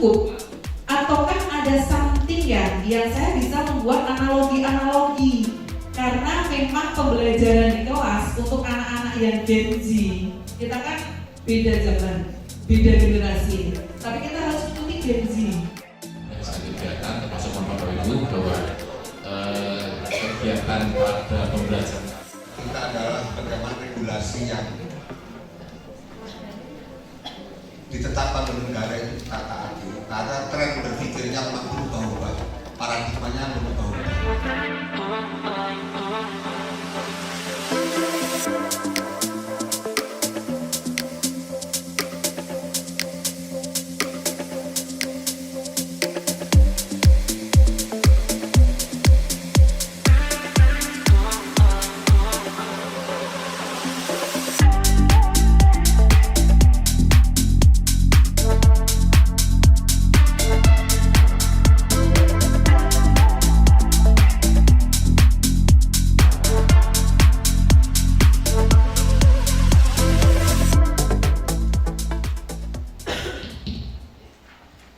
cukup? Ataukah ada something yang saya bisa membuat analogi-analogi? Karena memang pembelajaran di kelas untuk anak-anak yang Gen Z, kita kan beda zaman, beda generasi, tapi kita harus ikuti Gen Z. Kegiatan termasuk Bapak Ibu bahwa kegiatan pada pembelajaran kita adalah bagaimana regulasi yang ditetapkan oleh negara itu kita taati, karena tren berpikirnya memang berubah-ubah, paradigmanya berubah-ubah.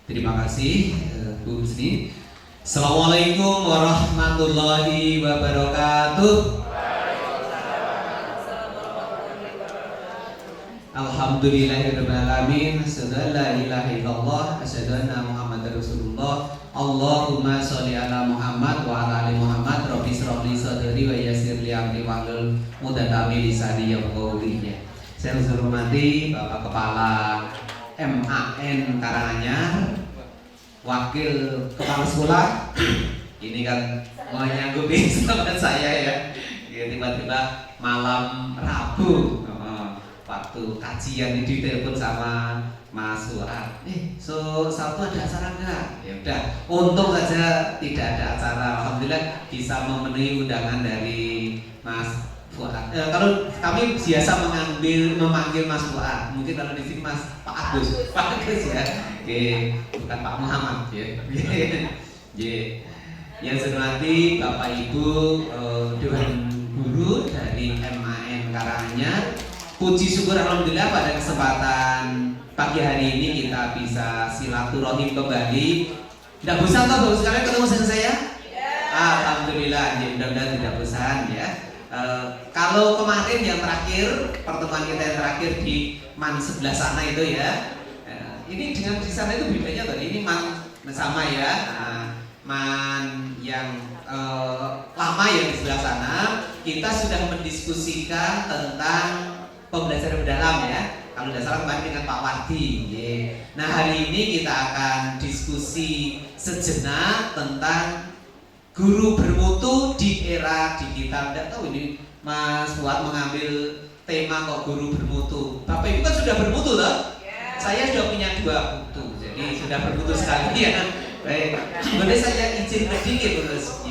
Terima kasih Bu Husni. Assalamualaikum warahmatullahi wabarakatuh. Alhamdulillahirrahmanirrahim. Asyhadu an la ilaha illallah, asyhadu anna Muhammadar Rasulullah. Allahumma sholli ala Muhammad wa ala ali Muhammad. Rabbi shrah li sadri wa yassir li amri wahlul 'uqdatam min lisani yafqahu qawli. Saya hormati Bapak Kepala MAN Karanganyar, Wakil Kepala Sekolah. Ini kan menyanggupi sahabat saya ya. Tiba-tiba malam Rabu, waktu kajian ini ditelepon sama Mas Fuad. Sabtu ada acara enggak? Ya udah, untung saja tidak ada acara. Alhamdulillah bisa memenuhi undangan dari Mas Fuad. Kalau kami biasa memanggil Mas Fuad, mungkin kalau di sini Pak Agus ya. Bukan Pak Muhammad ya. Yang saya hormati Bapak Ibu Dewan Guru dari MAN Karanganyar. Puji syukur alhamdulillah pada kesempatan pagi hari ini kita bisa silaturahim kembali. Tidak bosan toh Bapak sekalian ketemu dengan saya? Alhamdulillah, ya mudah-mudahan tidak bosan ya. Kalau kemarin yang terakhir, pertemuan kita yang terakhir di MAN sebelah sana itu ya, ini dengan di sana itu bedanya tadi. Ini MAN sama ya, MAN yang lama yang di sebelah sana. Kita sudah mendiskusikan tentang pembelajaran mendalam ya. Kalau tidak salah kemarin dengan Pak Wardi. Nah hari ini kita akan diskusi sejenak tentang guru bermutu di era digital. Tidak tahu ini Mas Fuad mengambil tema kok guru bermutu. Bapak Ibu kan sudah bermutu loh. Saya sudah punya 2 mutu, jadi sudah bermutu sekali ya. Baik, boleh saya izin sedikit terus.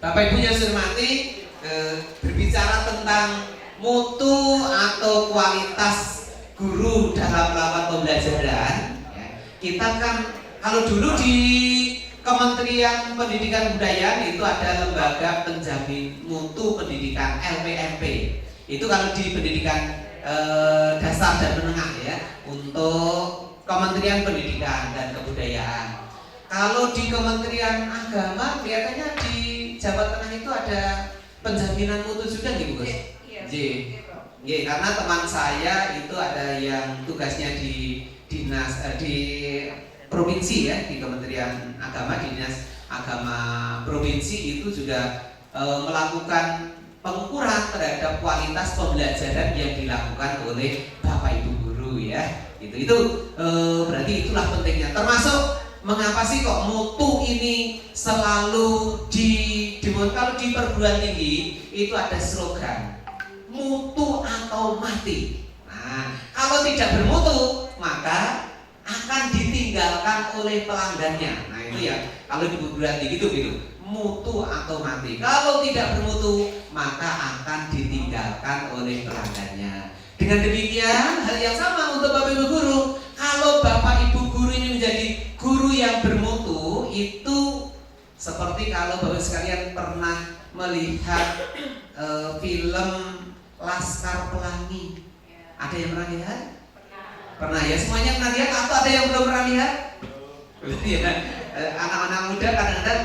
Bapak Ibu yang saya hormati, berbicara tentang mutu atau kualitas guru dalam melakukan pembelajaran ya, kita kan kalau dulu di Kementerian Pendidikan Kebudayaan itu ada lembaga penjamin mutu pendidikan LPMP. Itu kalau di pendidikan dasar dan menengah ya, untuk Kementerian Pendidikan dan Kebudayaan. Kalau di Kementerian Agama kelihatannya di Jawa Tengah itu ada penjaminan mutu juga nih Bu Gus? Iya, karena teman saya itu ada yang tugasnya di dinas di provinsi ya, di Kementerian Agama, di Dinas Agama Provinsi itu juga melakukan pengukuran terhadap kualitas pembelajaran yang dilakukan oleh Bapak Ibu guru ya. Itu berarti itulah pentingnya. Termasuk mengapa sih kok mutu ini selalu kalau di perguruan tinggi itu ada slogan mutu atau mati. Nah, kalau tidak bermutu maka akan ditinggalkan oleh pelanggannya. Nah itu ya, kalau di perguruan tinggi itu gitu, mutu atau mati. Kalau tidak bermutu maka akan ditinggalkan oleh pelanggannya. Dengan demikian hal yang sama untuk Bapak Ibu guru. Kalau Bapak Ibu guru ini menjadi guru yang bermutu, itu seperti kalau Bapak sekalian pernah melihat film Laskar Pelangi. Ada yang pernah lihat? Pernah ya, semuanya pernah lihat atau ada yang belum pernah lihat? Ya, anak-anak muda kadang-kadang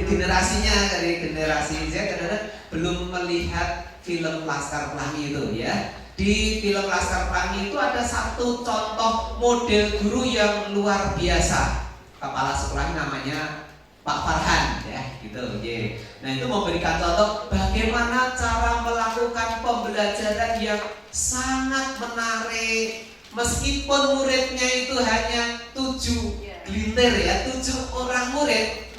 generasinya dari generasi Z kadang-kadang belum melihat film Laskar Pelangi itu ya. Di film Laskar Pelangi itu ada satu contoh model guru yang luar biasa. Kepala sekolah namanya Pak Farhan ya, gitu. Nah itu memberikan contoh bagaimana cara melakukan pembelajaran yang sangat menarik. Meskipun muridnya itu hanya 7 gelintir ya, 7 orang murid,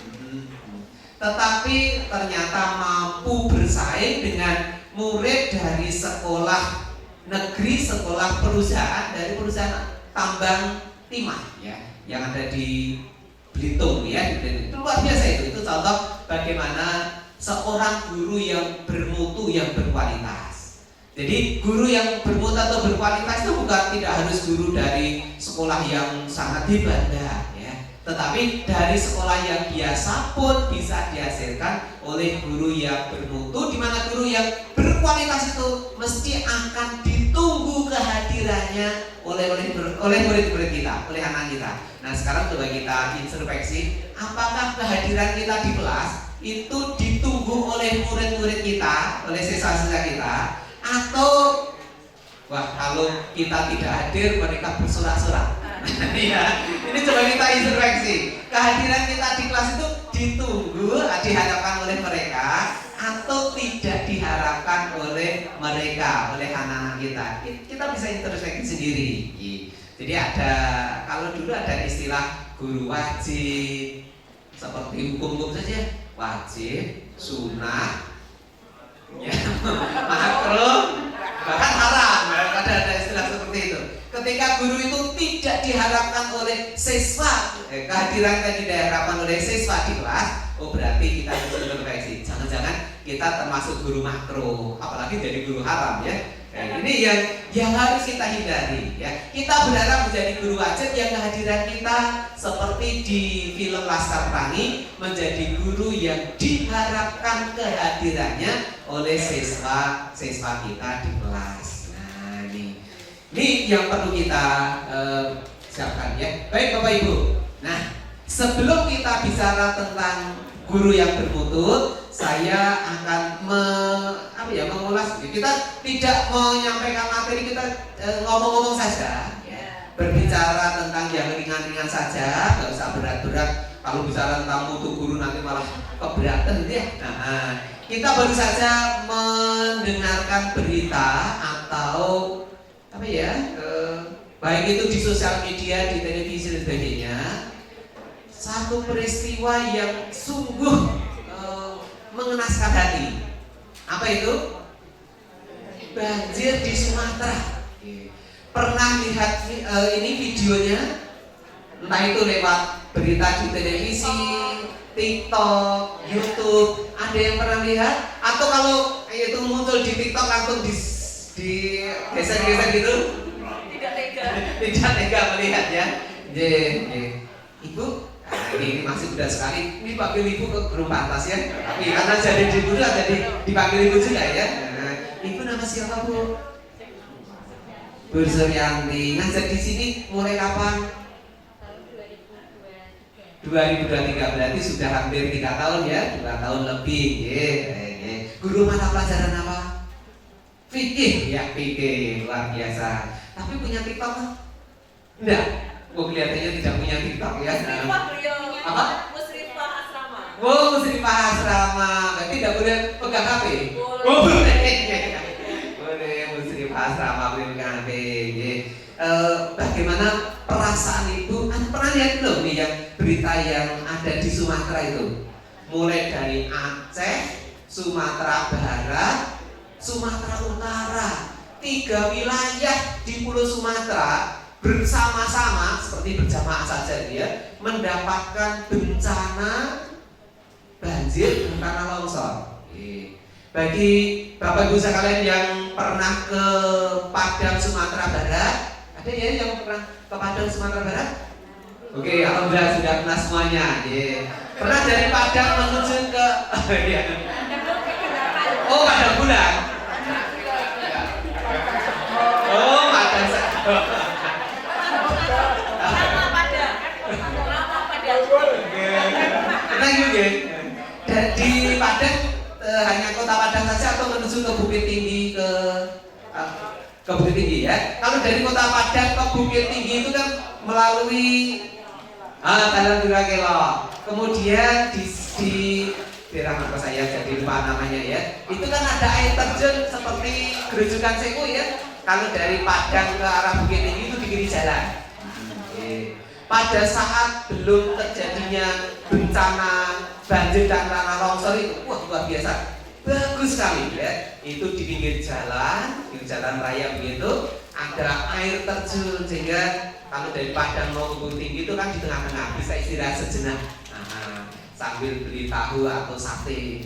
tetapi ternyata mampu bersaing dengan murid dari sekolah negeri, sekolah perusahaan, dari perusahaan tambang timah ya, yang ada di Belitung ya. Itu luar biasa itu contoh bagaimana seorang guru yang bermutu, yang berkualitas. Jadi guru yang bermutu atau berkualitas itu bukan tidak harus guru dari sekolah yang sangat hebat ya, tetapi dari sekolah yang biasa pun bisa dihasilkan oleh guru yang bermutu, di mana guru yang berkualitas itu mesti akan ditunggu kehadirannya oleh murid-murid kita, oleh anak kita. Nah sekarang coba kita introspeksi, apakah kehadiran kita di kelas itu ditunggu oleh murid-murid kita, oleh siswa-siswa kita, atau wah kalau kita tidak hadir mereka bersorak-sorak. Ya, ini coba kita introspeksi. Kehadiran kita di kelas itu ditunggu, diharapkan oleh mereka atau tidak diharapkan oleh mereka, oleh anak-anak kita. Kita bisa introspeksi sendiri. Jadi ada, kalau dulu ada istilah guru wajib, seperti hukum-hukum saja, wajib, sunnah, ya, makruh, bahkan haram. Ada istilah seperti itu. Ketika guru itu tidak diharapkan oleh siswa, kehadirannya tidak diharapkan oleh siswa di kelas, oh berarti kita harus introspeksi. Jangan-jangan kita termasuk guru makruh, apalagi jadi guru haram ya. Ini yang harus kita hindari ya. Kita berharap menjadi guru wajib yang kehadiran kita seperti di film Laskar Pelangi, menjadi guru yang diharapkan kehadirannya oleh siswa-siswa kita di kelas. Nah ini yang perlu kita siapkan ya. Baik Bapak Ibu. Nah sebelum kita bicara tentang guru yang bermutu, saya akan mengulas. Kita tidak menyampaikan materi, kita ngomong-ngomong saja ya. Berbicara tentang yang ringan-ringan saja, nggak usah berat-berat. Kalau bicara tentang mutu guru nanti malah keberatan ya. Nah, kita baru saja mendengarkan berita atau baik itu di sosial media, di televisi dan sebagainya, satu peristiwa yang sungguh mengenaskan hati. Apa itu? Banjir di Sumatera. Pernah lihat ini videonya? Entah itu lewat berita di televisi, TikTok, YouTube. Ada yang pernah lihat? Atau kalau itu muncul di TikTok langsung di geser-geser gitu? Tidak tega melihat ya. Ibu, ini masih muda sekali. Ini panggil ibu ke rumah atas ya. Tapi karena jadi di muda jadi dipanggil ibu juga ya. Nah, ibu nama siapa Bu? Bu Suryanti. Ngajar di sini mulai kapan? 2023, berarti sudah hampir 3 tahun ya, 2 tahun lebih. Guru mata pelajaran apa? Fikih ya, fikih luar biasa. Tapi punya TikTok kan? Enggak. Kelihatannya tidak punya TikTok ya. Apa? Musrifah Asrama. Oh, Musrifah Asrama. Berarti tidak boleh pegang HP? Boleh. Oh, boleh. Boleh, Musrifah Asrama boleh pegang HP. Bagaimana perasaan ibu? Pernah lihat belum nih yang berita yang ada di Sumatera itu? Mulai dari Aceh, Sumatera Barat, Sumatera Utara, 3 wilayah di Pulau Sumatera bersama-sama seperti berjamaah saja dia mendapatkan bencana banjir, bencana longsor. Bagi Bapak Ibu sekalian yang pernah ke Padang Sumatera Barat, ada ya yang pernah ke Padang Sumatera Barat? Oke, alhamdulillah sudah pernah semuanya. Pernah dari Padang menuju ke oh, Padang Bulan. Oh, Padang. Padang hanya kota Padang saja atau menuju ke Bukit Tinggi ke Bukit Tinggi ya. Kalau dari kota Padang ke Bukit Tinggi itu kan melalui Jalan Durakelo. Kemudian di daerah apa saya jadi lupa namanya ya. Itu kan ada air terjun seperti Gerujukan Sewu ya. Kalau dari Padang ke arah Bukit Tinggi itu di kiri jalan. Pada saat belum terjadinya bencana banjir dan tanah longsor itu, wah luar biasa, bagus sekali ya. Itu di pinggir jalan raya begitu, ada air terjun sehingga kalau dari Padang mau ke Bukit Tinggi itu kan di tengah-tengah bisa istirahat sejenak, sambil beli tahu atau sate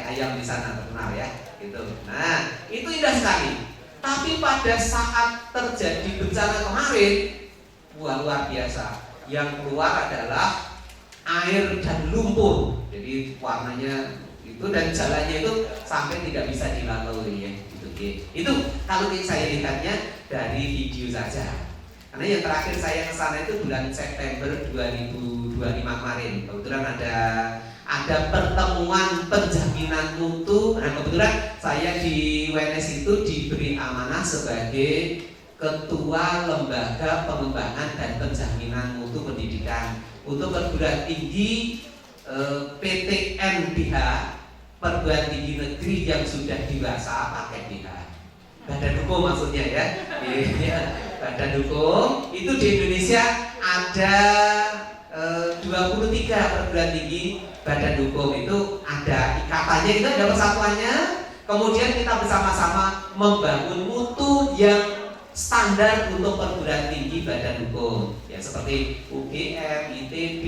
ayam di sana terkenal ya, gitu. Nah itu indah sekali. Tapi pada saat terjadi bencana kemarin, wah luar biasa. Yang keluar adalah air dan lumpur. Jadi warnanya itu dan jalannya itu sampai tidak bisa dilalui ya. Itu kalau saya lihatnya dari video saja. Karena yang terakhir saya ke sana itu bulan September 2025 kemarin. Kebetulan ada pertemuan penjaminan mutu. Nah kebetulan saya di WNS itu diberi amanah sebagai Ketua Lembaga Pengembangan dan Penjaminan Mutu Pendidikan untuk perguruan tinggi PTNBH, perguruan tinggi negeri yang sudah dewasa pakai BH. Badan hukum maksudnya ya. Badan hukum itu di Indonesia ada 23 perguruan tinggi badan hukum itu ada ikatannya, itu ada persatuannya. Kemudian kita bersama-sama membangun mutu yang standar untuk perguruan tinggi badan hukum ya, seperti UGM, ITB,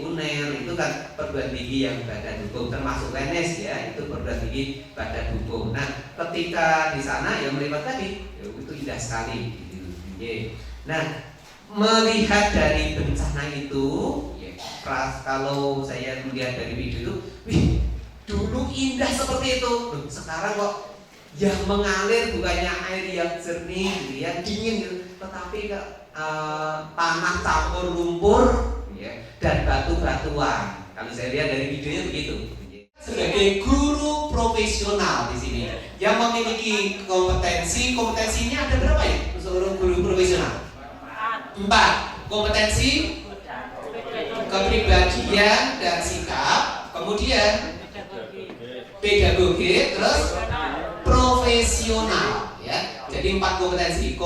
UNER itu kan perguruan tinggi yang badan hukum, termasuk WNS ya, itu perguruan tinggi badan hukum. Nah ketika di sana yang melihat tadi ya, itu indah sekali gitu. Nah melihat dari bencana itu ya, kalau saya melihat dari video itu, wih dulu indah seperti itu, sekarang kok yang mengalir bukannya air yang jernih gitu ya, dingin gitu, tetapi tanah campur lumpur ya, dan batu-batuan. Kalau saya lihat dari videonya begitu. Sebagai guru profesional di sini yang memiliki kompetensinya ada berapa ya? Seluruh guru profesional 4. Kompetensi kepribadian dan sikap, kemudian pedagogi, terus profesional ya. Jadi 4 kompetensi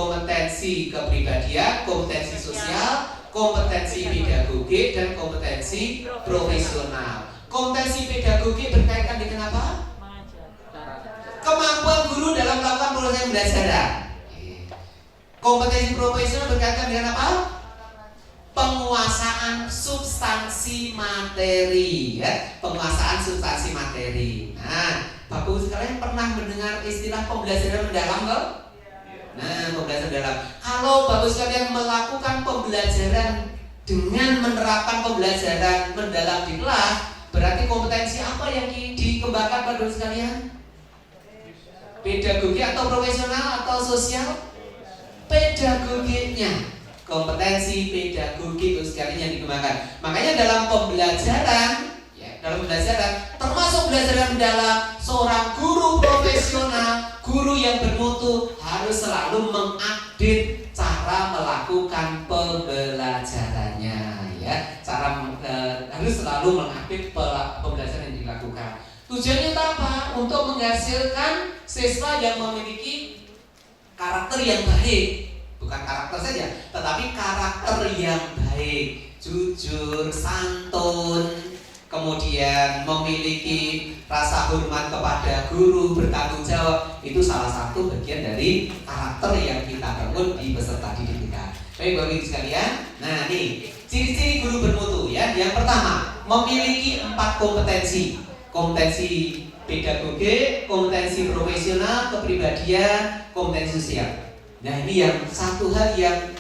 kepribadian, kompetensi sosial, kompetensi pedagogi, dan kompetensi profesional. Kompetensi pedagogi berkaitan dengan apa? Kemampuan guru dalam melakukan proses pembelajaran. Kompetensi profesional berkaitan dengan apa? Penguasaan substansi materi ya, penguasaan substansi materi. Nah, Bapak Ibu sekalian pernah mendengar istilah pembelajaran mendalam loh? Nah, pembelajaran mendalam. Kalau Bapak Ibu sekalian melakukan pembelajaran dengan menerapkan pembelajaran mendalam di kelas, berarti kompetensi apa yang dikembangkan Bapak Ibu sekalian? Pedagogi atau profesional atau sosial? Pedagoginya. Kompetensi pedagogi itu sekalian yang dikembangkan. Makanya dalam pembelajaran termasuk pembelajaran mendalam, seorang guru profesional, guru yang bermutu harus selalu mengupdate cara melakukan pembelajarannya ya. Harus selalu mengupdate pembelajaran yang dilakukan. Tujuannya apa? Untuk menghasilkan siswa yang memiliki karakter yang baik. Bukan karakter saja, tetapi karakter yang baik, jujur, santun, kemudian memiliki rasa hormat kepada guru, bertanggung jawab. Itu salah satu bagian dari karakter yang kita bangun di peserta didik kita. Baik Bapak Ibu sekalian, nah nih ciri-ciri guru bermutu ya. Yang pertama, memiliki 4 kompetensi. Kompetensi pedagogi, kompetensi profesional, kepribadian, kompetensi sosial. Nah ini yang satu hal yang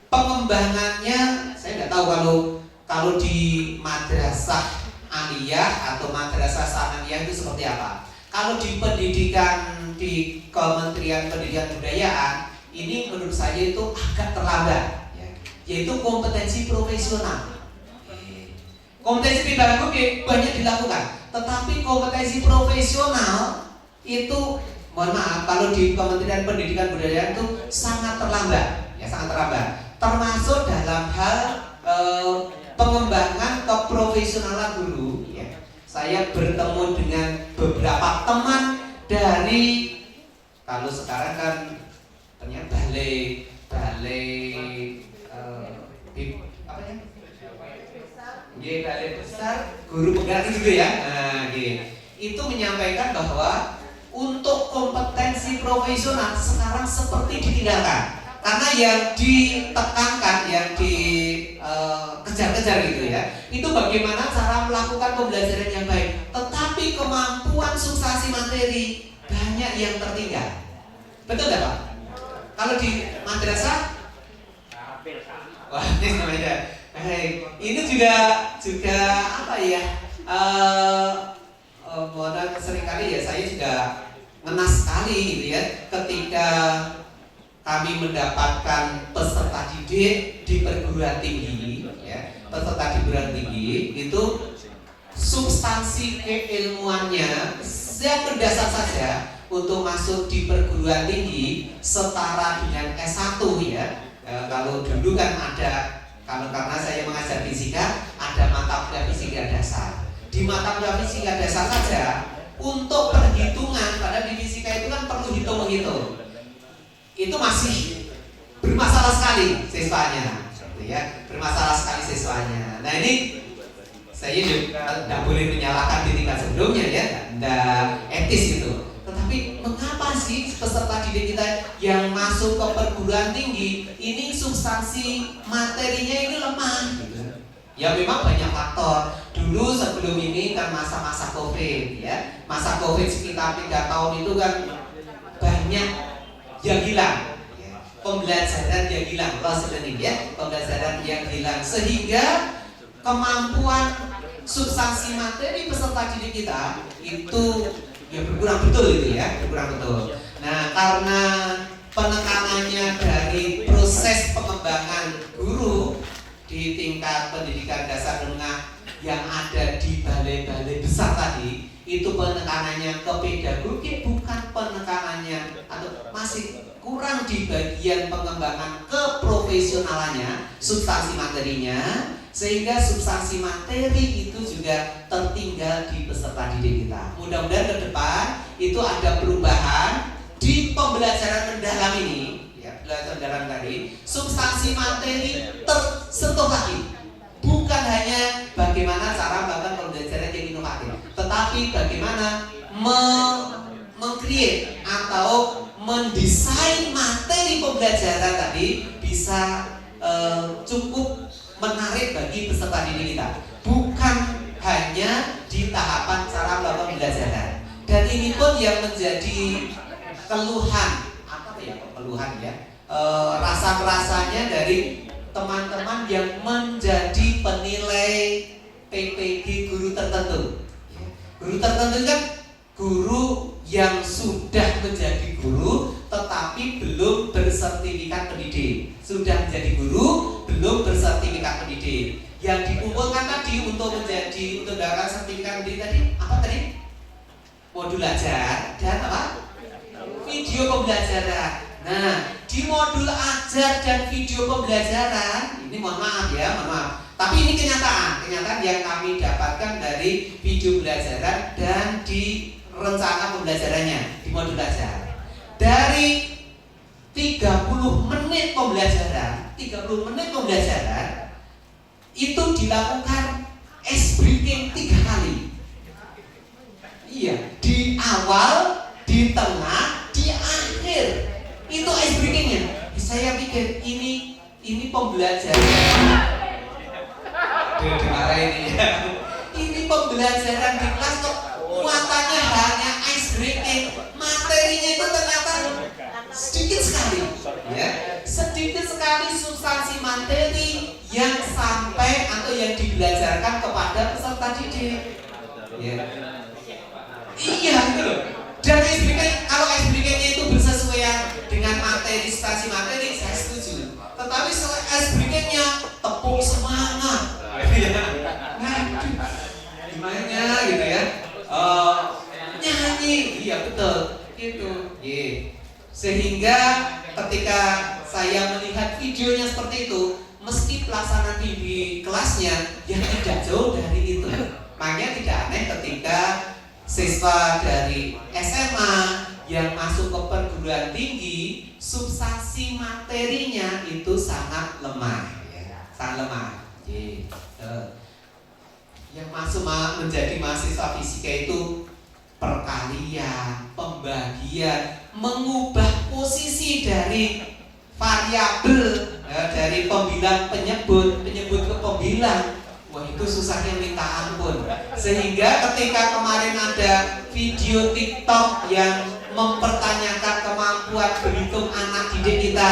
pengembangannya saya nggak tahu kalau di madrasah aliyah atau madrasah sanawiyah itu seperti apa. Kalau di pendidikan di Kementerian Pendidikan Kebudayaan ini menurut saya itu agak terlambat ya, yaitu kompetensi profesional. Kompetensi pribadi banyak dilakukan, tetapi kompetensi profesional itu, mohon maaf, kalau di Kementerian Pendidikan Budaya itu sangat terlambat, ya sangat terlambat. Termasuk dalam hal pengembangan keprofesionalan guru. Ya. Saya bertemu dengan beberapa teman dari, kalau sekarang kan ternyata balai apa ya? Balai besar guru penggerak juga ya. Nah, itu menyampaikan bahwa untuk kompetensi profesional sekarang seperti ditinggalkan. Karena yang ditekankan, yang dikejar-kejar gitu ya, itu bagaimana cara melakukan pembelajaran yang baik. Tetapi kemampuan substansi materi banyak yang tertinggal. Betul nggak Pak? Kalau di madrasah, wah ini namanya. Ini juga apa ya? Seringkali ya saya juga ngenas sekali gitu ya, ketika kami mendapatkan peserta didik di perguruan tinggi, ya, peserta di perguruan tinggi itu substansi keilmuannya yang mendasar saja untuk masuk di perguruan tinggi setara dengan S1 ya. Kalau dulu kan ada, karena saya mengajar fisika, ada mata kuliah fisika dasar. Di mata kuliah fisika dasar saja untuk perhitungan, pada di fisika itu kan perlu hitung-menghitung. Itu masih bermasalah sekali siswanya, gitu ya, bermasalah sekali siswanya. Nah ini saya juga tidak boleh menyalahkan di tingkat sebelumnya ya, tidak etis itu. Tetapi mengapa sih peserta didik kita yang masuk ke perguruan tinggi ini substansi materinya ini lemah? Gitu. Ya memang banyak faktor. Dulu sebelum ini kan masa-masa COVID ya, masa COVID sekitar 3 tahun itu kan banyak yang hilang, pembelajaran yang hilang, lost learning ya, pembelajaran yang hilang, sehingga kemampuan substansi materi peserta didik kita itu ya berkurang betul itu ya, berkurang betul. Nah karena penekanannya dari proses pengembangan guru di tingkat pendidikan dasar menengah yang ada di balai-balai besar tadi, itu penekanannya ke pedagogi, bukan penekanannya atau masih kurang di bagian pengembangan keprofesionalannya, substansi materinya, sehingga substansi materi itu juga tertinggal di peserta didik kita. Mudah-mudahan ke depan itu ada perubahan di pembelajaran mendalam ini, ya, pembelajaran mendalam tadi, substansi materi tersentuh lagi. Bukan hanya bagaimana cara melakukan pembelajaran yang inovatif, tetapi bagaimana meng-create atau mendesain materi pembelajaran tadi bisa cukup menarik bagi peserta didik kita. Bukan hanya di tahapan cara melakukan pembelajaran. Dan ini pun yang menjadi keluhan, rasa-rasanya dari teman-teman yang menjadi penilai PPG guru tertentu. Guru tertentu kan guru yang sudah menjadi guru tetapi belum bersertifikat pendidik. Sudah menjadi guru belum bersertifikat pendidik. Yang dikumpulkan tadi untuk mendapatkan sertifikat pendidik tadi apa tadi? Modul ajar dan apa? Video pembelajaran. Nah, di modul ajar dan video pembelajaran ini mohon maaf, tapi ini kenyataan yang kami dapatkan dari video pembelajaran dan di rencana pembelajarannya di modul ajar. Dari 30 menit pembelajaran itu dilakukan ice breaking 3 kali. Iya, di awal, di tengah, di akhir. Itu ice breakingnya. Saya pikir ini pembelajaran. Ini pembelajaran di kelas kok muatannya hanya ice breaking. Materinya itu ternyata sedikit sekali. Ya, sedikit sekali substansi materi yang sampai atau yang dibelajarkan kepada peserta didik. Ya. Iya gitu loh. Dan kalau ice breaking-nya itu bersesuaian dengan materi, substansi materi, saya setuju. Tetapi setelah ice breaking-nya tepuk semangat. Nah, betul. Itu. Sehingga ketika saya melihat videonya seperti itu, mesti pelaksanaan di kelasnya yang tidak jauh dari itu. Makanya tidak aneh ketika siswa dari SMA yang masuk ke perguruan tinggi, substansi materinya itu sangat lemah, ya. Sangat lemah. Yang masuk menjadi mahasiswa fisika itu perkalian, pembagian, mengubah posisi dari variabel, dari pembilang penyebut ke pembilang. Wah, itu susahnya minta ampun. Sehingga ketika kemarin ada video TikTok yang mempertanyakan kemampuan berhitung anak didik kita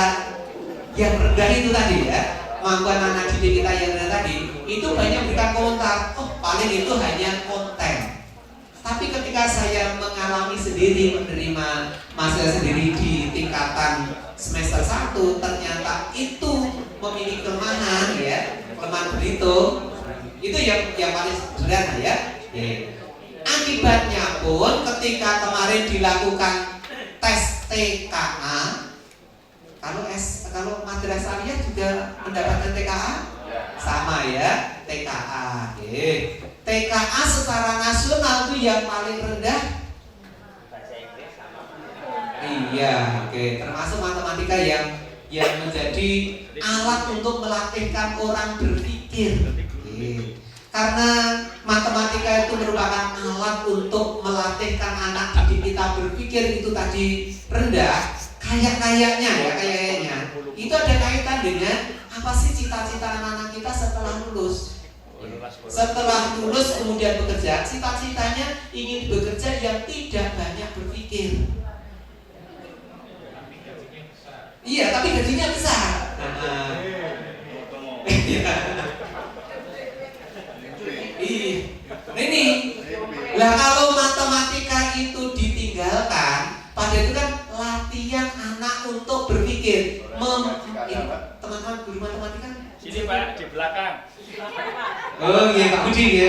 yang rendah itu tadi, ya, kemampuan anak didik kita yang rendah tadi, itu banyak berikan komentar, oh paling itu hanya konten. Tapi ketika saya mengalami sendiri, menerima mahasiswa sendiri di tingkatan semester 1, ternyata itu memiliki kelemahan, ya, kelemahan berhitung. Itu yang paling sederhana, ya. Akibatnya pun ketika kemarin dilakukan tes TKA, kalau madrasah aliyah juga mendapatkan TKA, sama, ya, TKA. TKA secara nasional itu yang paling rendah. Iya, termasuk matematika yang menjadi alat untuk melatihkan orang berpikir. Karena matematika itu merupakan alat untuk melatihkan anak didik kita berpikir itu tadi rendah, kayaknya itu ada kaitan dengan apa sih cita-cita anak-anak kita setelah lulus. Setelah lulus kemudian bekerja, cita-citanya ingin bekerja yang tidak banyak berpikir. Iya, tapi gajinya besar. Ini, lah kalau matematika itu ditinggalkan, pada itu kan latihan anak untuk berpikir. Teman-teman guru matematika? Sini Pak, di belakang. Oh iya, Pak Budi ya.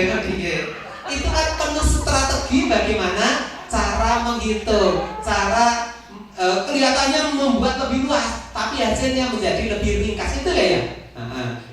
Itu kan penuh strategi bagaimana cara menghitung, cara kelihatannya membuat lebih luas, tapi hasilnya menjadi lebih ringkas, itu ya.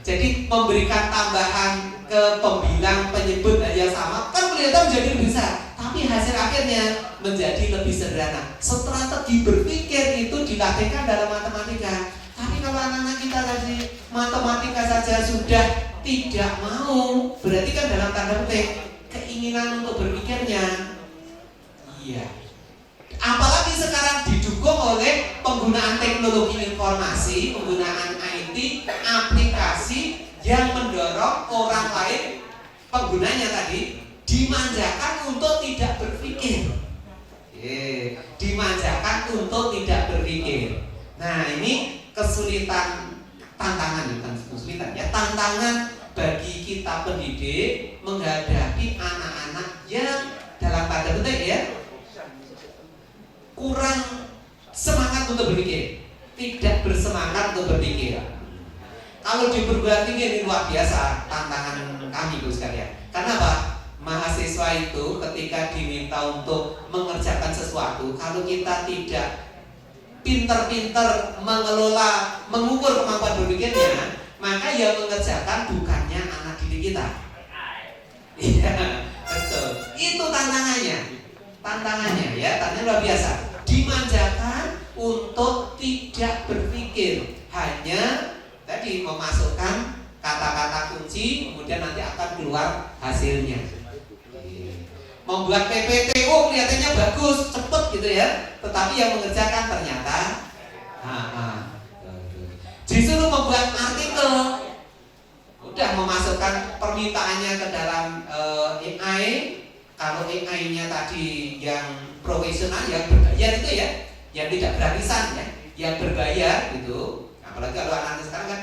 Jadi memberikan tambahan ke pembilang penyebut yang sama kan kelihatan menjadi lebih besar, tapi hasil akhirnya menjadi lebih sederhana. Strategi berpikir itu dilatihkan dalam matematika. Tapi kalau anak-anak kita tadi matematika saja sudah tidak mau, berarti kan dalam tanda petik keinginan untuk berpikirnya, iya. Apalagi sekarang didukung oleh penggunaan teknologi informasi, penggunaan IT, aplikasi yang mendorong orang lain, penggunanya tadi dimanjakan untuk tidak berpikir. Dimanjakan untuk tidak berpikir. Nah, ini kesulitan, tantangan, bukan kesulitan ya, tantangan bagi kita pendidik menghadapi anak-anak yang dalam tanda petik ya kurang semangat untuk berpikir, tidak bersemangat untuk berpikir. Kalau di perguruan tinggi ini luar biasa tantangan kami Gus sekalian. Karena apa? Mahasiswa itu ketika diminta untuk mengerjakan sesuatu, kalau kita tidak pinter-pinter mengelola, mengukur kemampuan berpikirnya, maka yang mengerjakan bukannya anak didik kita. Iya, betul. Itu tantangannya. Tantangannya ya, tantangannya luar biasa. Dimanjakan untuk tidak berpikir, hanya tadi memasukkan kata-kata kunci, kemudian nanti akan keluar hasilnya. Membuat PPT, oh kelihatannya bagus, cepet gitu ya, tetapi yang mengerjakan ternyata disuruh membuat artikel, udah memasukkan permintaannya ke dalam AI. Kalau AI-nya tadi yang profesional, yang berbayar itu ya, yang tidak gratisan ya, yang berbayar gitu. Apalagi kalau anak-anak sekarang kan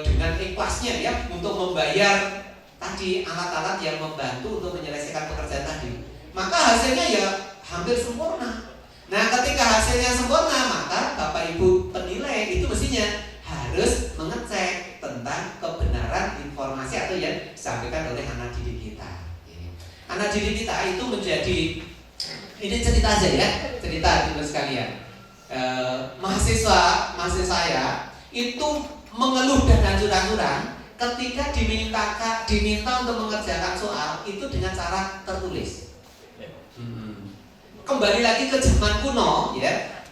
dengan ikhlasnya ya untuk membayar tadi alat-alat yang membantu untuk menyelesaikan pekerjaan tadi, maka hasilnya ya hampir sempurna. Nah, ketika hasilnya sempurna, maka Bapak Ibu penilai itu mestinya harus mengecek tentang kebenaran informasi atau yang disampaikan oleh anak didik kita. Anak didik kita itu menjadi Ini cerita aja ya, cerita dulu sekalian. Mahasiswa saya itu mengeluh dan hancur-hancuran ketika diminta untuk mengerjakan soal itu dengan cara tertulis. Kembali lagi ke zaman kuno ya,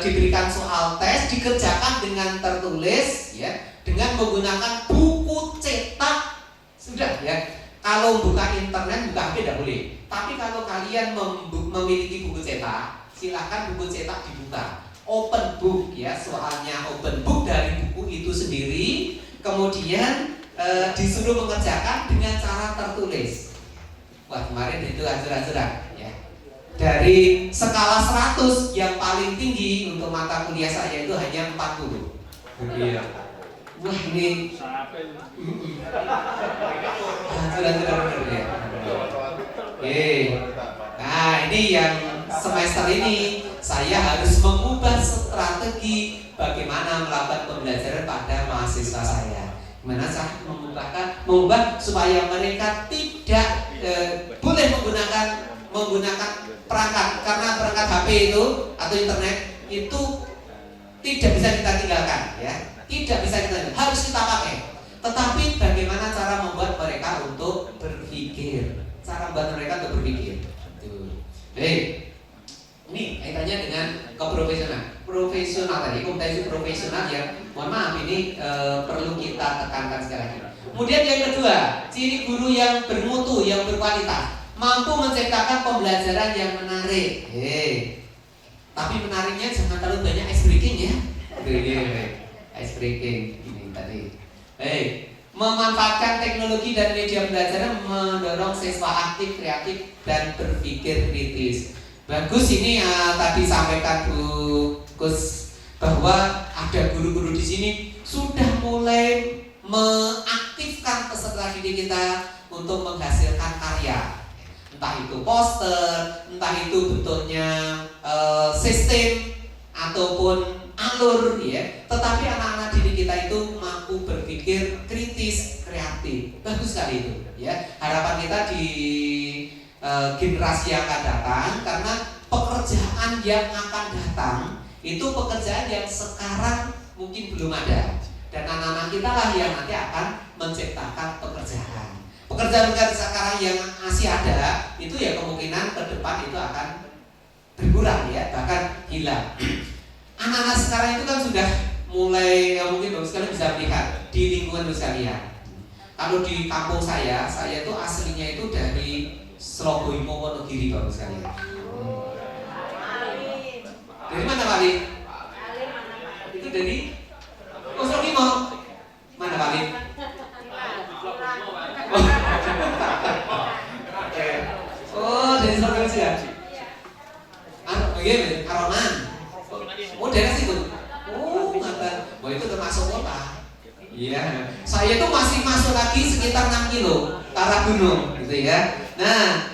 diberikan soal tes dikerjakan dengan tertulis ya, dengan menggunakan buku cetak sudah ya. Kalau buka internet, buka HP tidak boleh. Tapi kalau kalian memiliki buku cetak, silakan buku cetak dibuka. Open book ya, soalnya open book dari buku itu sendiri. Kemudian disuruh mengerjakan dengan cara tertulis. Wah, kemarin itu hancur-hancuran ya. Dari skala 100 yang paling tinggi untuk mata kuliah saya itu hanya 40. Iya. Wah, ini hancur-hancuran ya. Oke. Nah, ini yang semester ini saya harus mengubah strategi bagaimana melakukan pembelajaran pada mahasiswa saya. Gimana saya mengubah supaya mereka tidak boleh menggunakan perangkat, karena perangkat HP itu atau internet itu tidak bisa kita tinggalkan ya, tidak bisa kita harus kita pakai. Tetapi bagaimana cara membuat mereka untuk berpikir, cara membuat mereka untuk berpikir. Baik. Ini kaitannya dengan profesional tadi, kompetensi profesional yang mohon maaf ini perlu kita tekankan sekali lagi. Kemudian yang kedua, ciri guru yang bermutu, yang berkualitas, mampu menciptakan pembelajaran yang menarik. Tapi menariknya jangan terlalu banyak ice breaking ya. Ice breaking ini tadi. Memanfaatkan teknologi dan media pembelajaran mendorong siswa aktif, kreatif dan berpikir kritis. Bagus ini tadi sampaikan Bu Kus bahwa ada guru-guru di sini sudah mulai mengaktifkan peserta didik kita untuk menghasilkan karya. Entah itu poster, entah itu bentuknya sistem ataupun alur ya. Tetapi anak-anak didik kita itu mampu berpikir kritis, kreatif. Bagus sekali itu ya. Harapan kita di generasi yang akan datang, karena pekerjaan yang akan datang itu pekerjaan yang sekarang mungkin belum ada, dan anak-anak kita lah yang nanti akan menciptakan pekerjaan. Pekerjaan-pekerjaan sekarang yang masih ada itu ya kemungkinan ke depan itu akan berkurang ya, bahkan hilang. Anak-anak sekarang itu kan sudah mulai mungkin bagus sekali bisa melihat di lingkungan sekalian. Kalau di kampung saya itu aslinya itu dari Selogoimo Wonogiri bagus sekali. Dari mana Pak Ali? Itu dari Selogoimo. Mana Pak Ali? Oh, dari Selogoimo sih ya. Bagaimana? Karonan. Oh, daerah situ. Oh, mata. Wah, itu termasuk kota. Iya. Saya tuh masih masuk lagi sekitar 6 kilo ke arah gunung, gitu ya. Nah,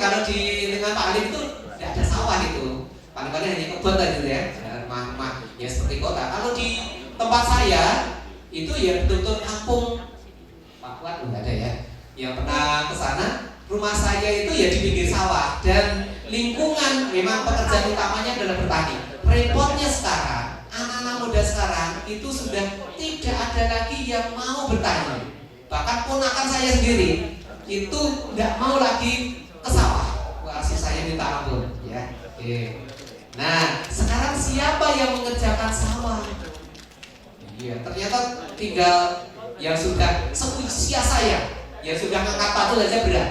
kalau di lingkungan Pak Ali itu tidak ada sawah itu, paling-paling hanya kebun aja gitu ya, rumah-rumah ya seperti kota. Kalau di tempat saya itu ya betul-betul kampung Pak Fuad nggak ada ya. Yang pernah ke sana, rumah saya itu ya di pinggir sawah dan lingkungan memang pekerjaan utamanya adalah bertani. Repotnya sekarang, anak-anak muda sekarang itu sudah tidak ada lagi yang mau bertani. Bahkan ponakan saya sendiri itu tidak mau lagi ke sawah. Wah, saya minta ampun ya. Nah, sekarang siapa yang mengerjakan sawah? Iya, ternyata tinggal yang sudah seusia saya, yang sudah ngangkat patul aja berat.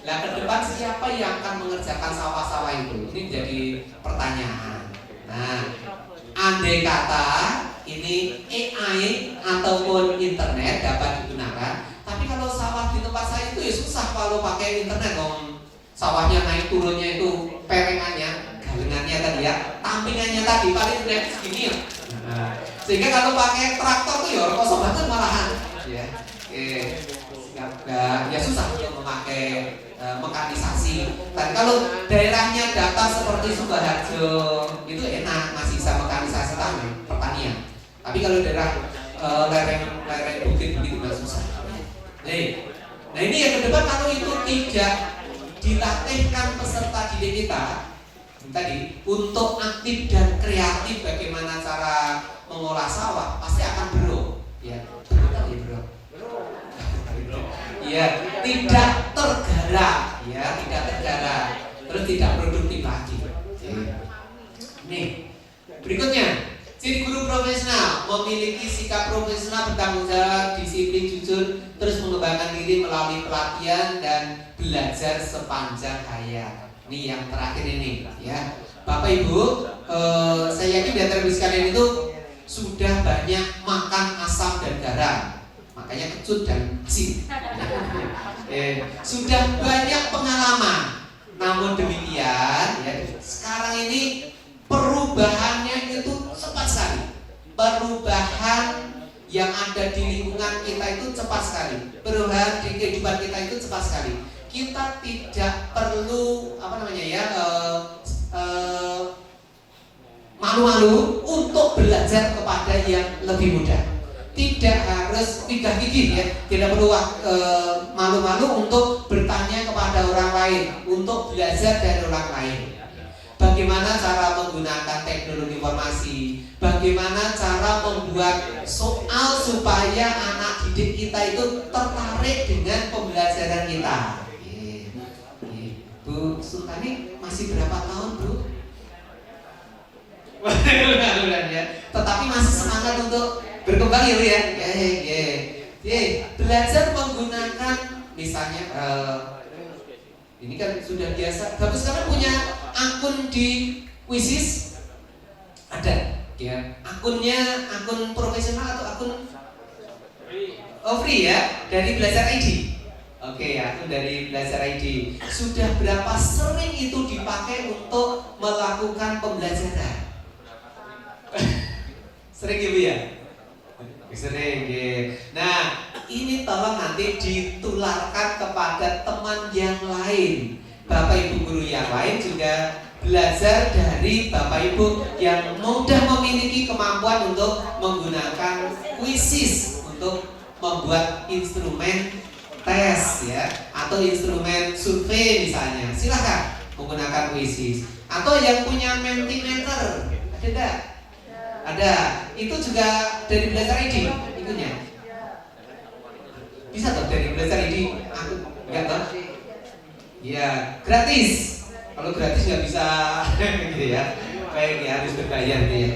Nah, ke depan siapa yang akan mengerjakan sawah-sawah itu? Ini jadi pertanyaan. Nah, andai kata ini AI ataupun internet dapat digunakan, tapi kalau sawah di tempat saya itu ya susah kalau pakai internet dong. Sawahnya naik turunnya itu perengannya, galengannya tadi ya, tampingannya tadi paling udah segini ya. Sehingga kalau pakai traktor tuh ya kosong banget malahan. Ya, ya susah untuk memakai mekanisasi. Dan kalau daerahnya datar seperti Sukoharjo itu enak, masih bisa mekanisasi pertanian. Tapi kalau daerah lereng bukit begitu nggak susah. Nah ini yang ke depan kalau itu tidak dilatihkan peserta didik kita tadi untuk aktif dan kreatif bagaimana cara mengolah sawah, pasti akan bro. Ya, betul ya bro. Ya, tidak tergarap, ya, tidak tergarap, terus tidak produktif lagi. Nih, berikutnya, ciri guru profesional memiliki sikap profesional, bertanggung jawab, disiplin, jujur, terus mengembangkan diri melalui pelatihan dan belajar sepanjang hayat. Ini yang terakhir ini, ya, Bapak Ibu, saya yakin di antara sekalian itu sudah banyak makan asam dan garam, makanya kecut dan asin. Sudah banyak pengalaman. Namun demikian, ya, sekarang ini perubahannya itu cepat sekali. Perubahan yang ada di lingkungan kita itu cepat sekali. Perubahan di kehidupan kita itu cepat sekali. Kita tidak perlu malu-malu untuk belajar kepada yang lebih muda. Tidak harus pindah gigi, ya. Tidak perlu malu-malu untuk bertanya kepada orang lain, untuk belajar dari orang lain. Bagaimana cara menggunakan teknologi informasi, bagaimana cara membuat soal supaya anak didik kita itu tertarik dengan pembelajaran kita. Bu Sultani masih berapa tahun, Bu? Ya. Tetapi masih semangat untuk berkembang, ya, Bu, ya. Belajar menggunakan misalnya ini kan sudah biasa. Bapak sekarang punya akun di Quizzes? Ada, ya. Akunnya akun profesional atau akun free, ya, dari Belajar ID. Oke, akun dari Belajar ID. Sudah berapa sering itu dipakai untuk melakukan pembelajaran? Sering, Ibu, ya? Sering, ya. Nah, ini tolong nanti ditularkan kepada teman yang lain. Bapak Ibu guru yang lain juga belajar dari Bapak Ibu yang mudah memiliki kemampuan untuk menggunakan Quizzes untuk membuat instrumen tes, ya, atau instrumen survei misalnya. Silakan menggunakan Quizzes. Atau yang punya Mentimeter, ada enggak? Ada. Itu juga dari Belajar ID itunya. Bisa toh dari Belajar ID? Aku enggak toh? Ya, gratis. Kalau gratis nggak bisa gitu, ya. Baik, ya, harus berbayar, gitu, ya.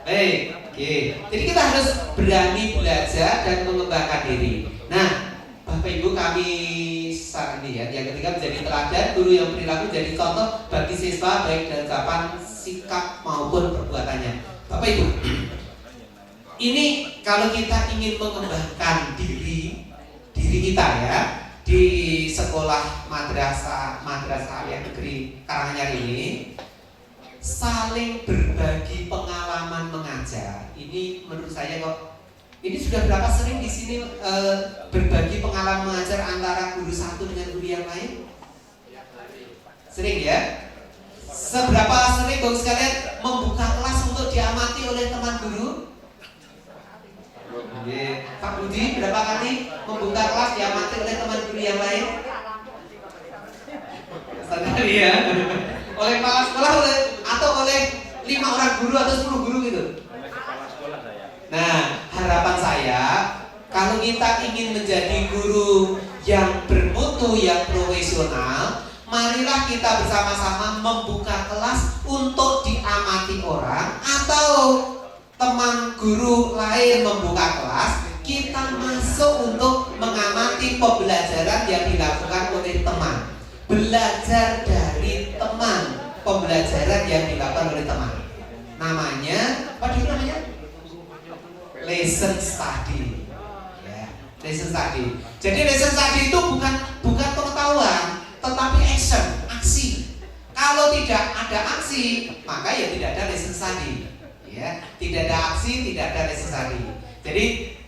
Baik, oke. Jadi kita harus berani belajar dan mengembangkan diri. Nah, Bapak Ibu kami saat ini, ya, yang ketiga menjadi teladan, guru yang perilaku jadi contoh bagi siswa baik dalam ucapan, sikap maupun perbuatannya. Bapak Ibu, ini kalau kita ingin mengembangkan diri kita, ya, di sekolah madrasah yang negeri Karanganyar ini, saling berbagi pengalaman mengajar. Ini menurut saya kok, ini sudah berapa sering di sini berbagi pengalaman mengajar antara guru satu dengan guru yang lain? Sering, ya? Seberapa sering Bapak sekalian membuka kelas untuk diamati oleh teman guru? Pak Budi, berapa kali membuka kelas diamati oleh teman guru yang lain? Sekali, ya. Oleh kepala sekolah atau oleh 5 orang guru atau 10 guru gitu? Nah, harapan saya kalau kita ingin menjadi guru yang bermutu, yang profesional, marilah kita bersama-sama membuka kelas untuk diamati orang, atau teman guru lain membuka kelas, kita masuk untuk mengamati pembelajaran yang dilakukan oleh teman. Belajar dari teman, pembelajaran yang dilakukan oleh teman. Namanya, apa dulu namanya? Lesson study, ya, lesson study. Jadi lesson study itu bukan pengetahuan, tetapi action, aksi. Kalau tidak ada aksi, maka ya tidak ada lesson study, ya. Tidak ada aksi, tidak ada lesson study. Jadi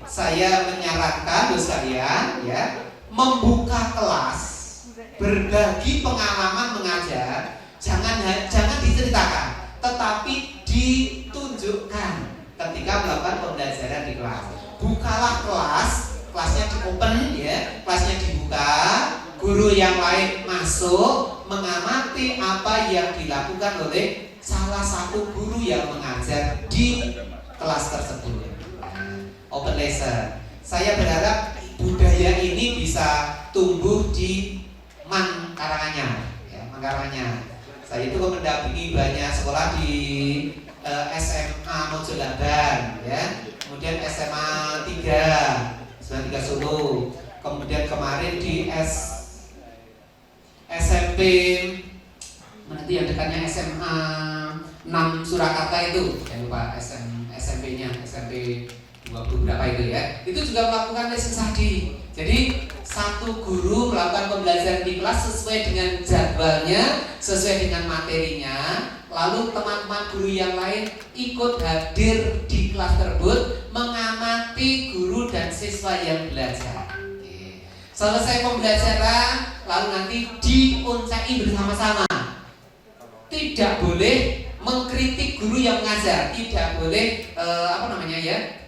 saya menyarankan bos sekalian, ya, membuka kelas, berbagi pengalaman mengajar, jangan diceritakan, tetapi ditunjukkan ketika melakukan pembelajaran di kelas. Bukalah kelas, kelasnya di open, ya, kelasnya dibuka, guru yang lain masuk mengamati apa yang dilakukan oleh salah satu guru yang mengajar di kelas tersebut. Open lesson. Saya berharap budaya ini bisa tumbuh di Karanganyar, ya, Karanganyar. Saya itu mendampingi banyak sekolah di SMA Mojolaban, ya, kemudian SMA 3 Solo, kemudian kemarin di SMP nanti yang dekatnya SMA 6 Surakarta itu, jangan lupa SMP-nya, SMP 20 berapa itu ya, itu juga melakukan lesson study. Jadi satu guru melakukan pembelajaran di kelas sesuai dengan jadwalnya, sesuai dengan materinya, lalu teman-teman guru yang lain ikut hadir di kelas tersebut mengamati guru dan siswa yang belajar. Oke. Selesai pembelajaran, lalu nanti dioncai bersama-sama. Tidak boleh mengkritik guru yang mengajar, tidak boleh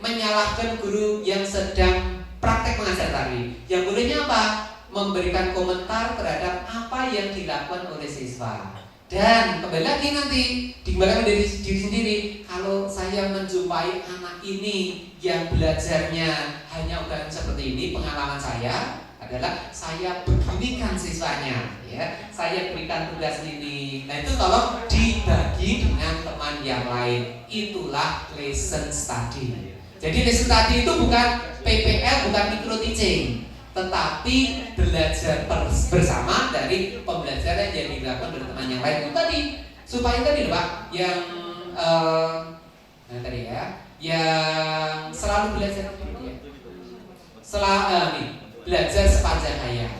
menyalahkan guru yang sedang praktek mengajar tadi. Yang bolehnya apa? Memberikan komentar terhadap apa yang dilakukan oleh siswa. Dan kembali lagi nanti dikembalikan dari diri sendiri. Kalau saya menjumpai anak ini yang belajarnya hanya udah seperti ini, pengalaman saya adalah saya beginikan siswanya, ya, saya berikan tugas ini. Nah itu tolong dibagi dengan teman yang lain. Itulah lesson study. Jadi lesson study itu bukan PPL, bukan micro teaching, tetapi belajar bersama dari pembelajaran yang dilakukan oleh teman yang lain. Itu tadi supaya tadi Pak yang tadi ya, yang selalu belajar belajar sepanjang hayat.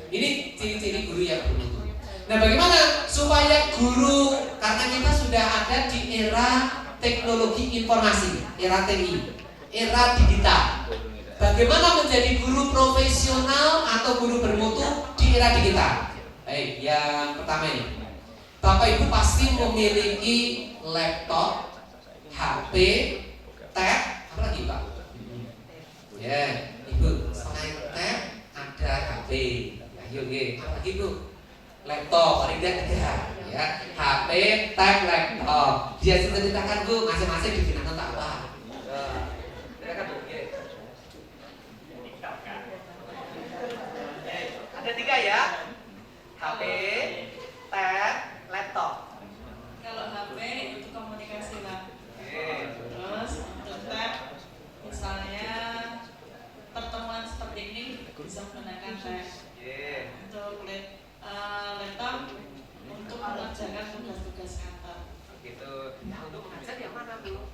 Ini ciri-ciri guru yang bermutu. Nah, bagaimana supaya guru, karena kita sudah ada di era teknologi informasi, era TI, era digital. Bagaimana menjadi guru profesional atau guru bermutu di era digital? Baik, yang pertama ini, Bapak Ibu pasti memiliki laptop, HP, tab, apa lagi Pak? Ya, Ibu, selain tab ada HP. Ayo, apa lagi Bu? Laptop, paling tidak ya, HP, tab, laptop. Dia sudah ceritakan Bu, masing-masing digunakan tak apa. Silakan Bu. Ada 3 ya, HP, tab, laptop. Kalau HP itu komunikasi lah. Terus untuk tab, misalnya pertemuan seperti ini bisa menggunakan tab. Untuk laptop untuk mengerjakan tugas-tugas kantor. Gitu. Untuk mengajar yang mana Bu?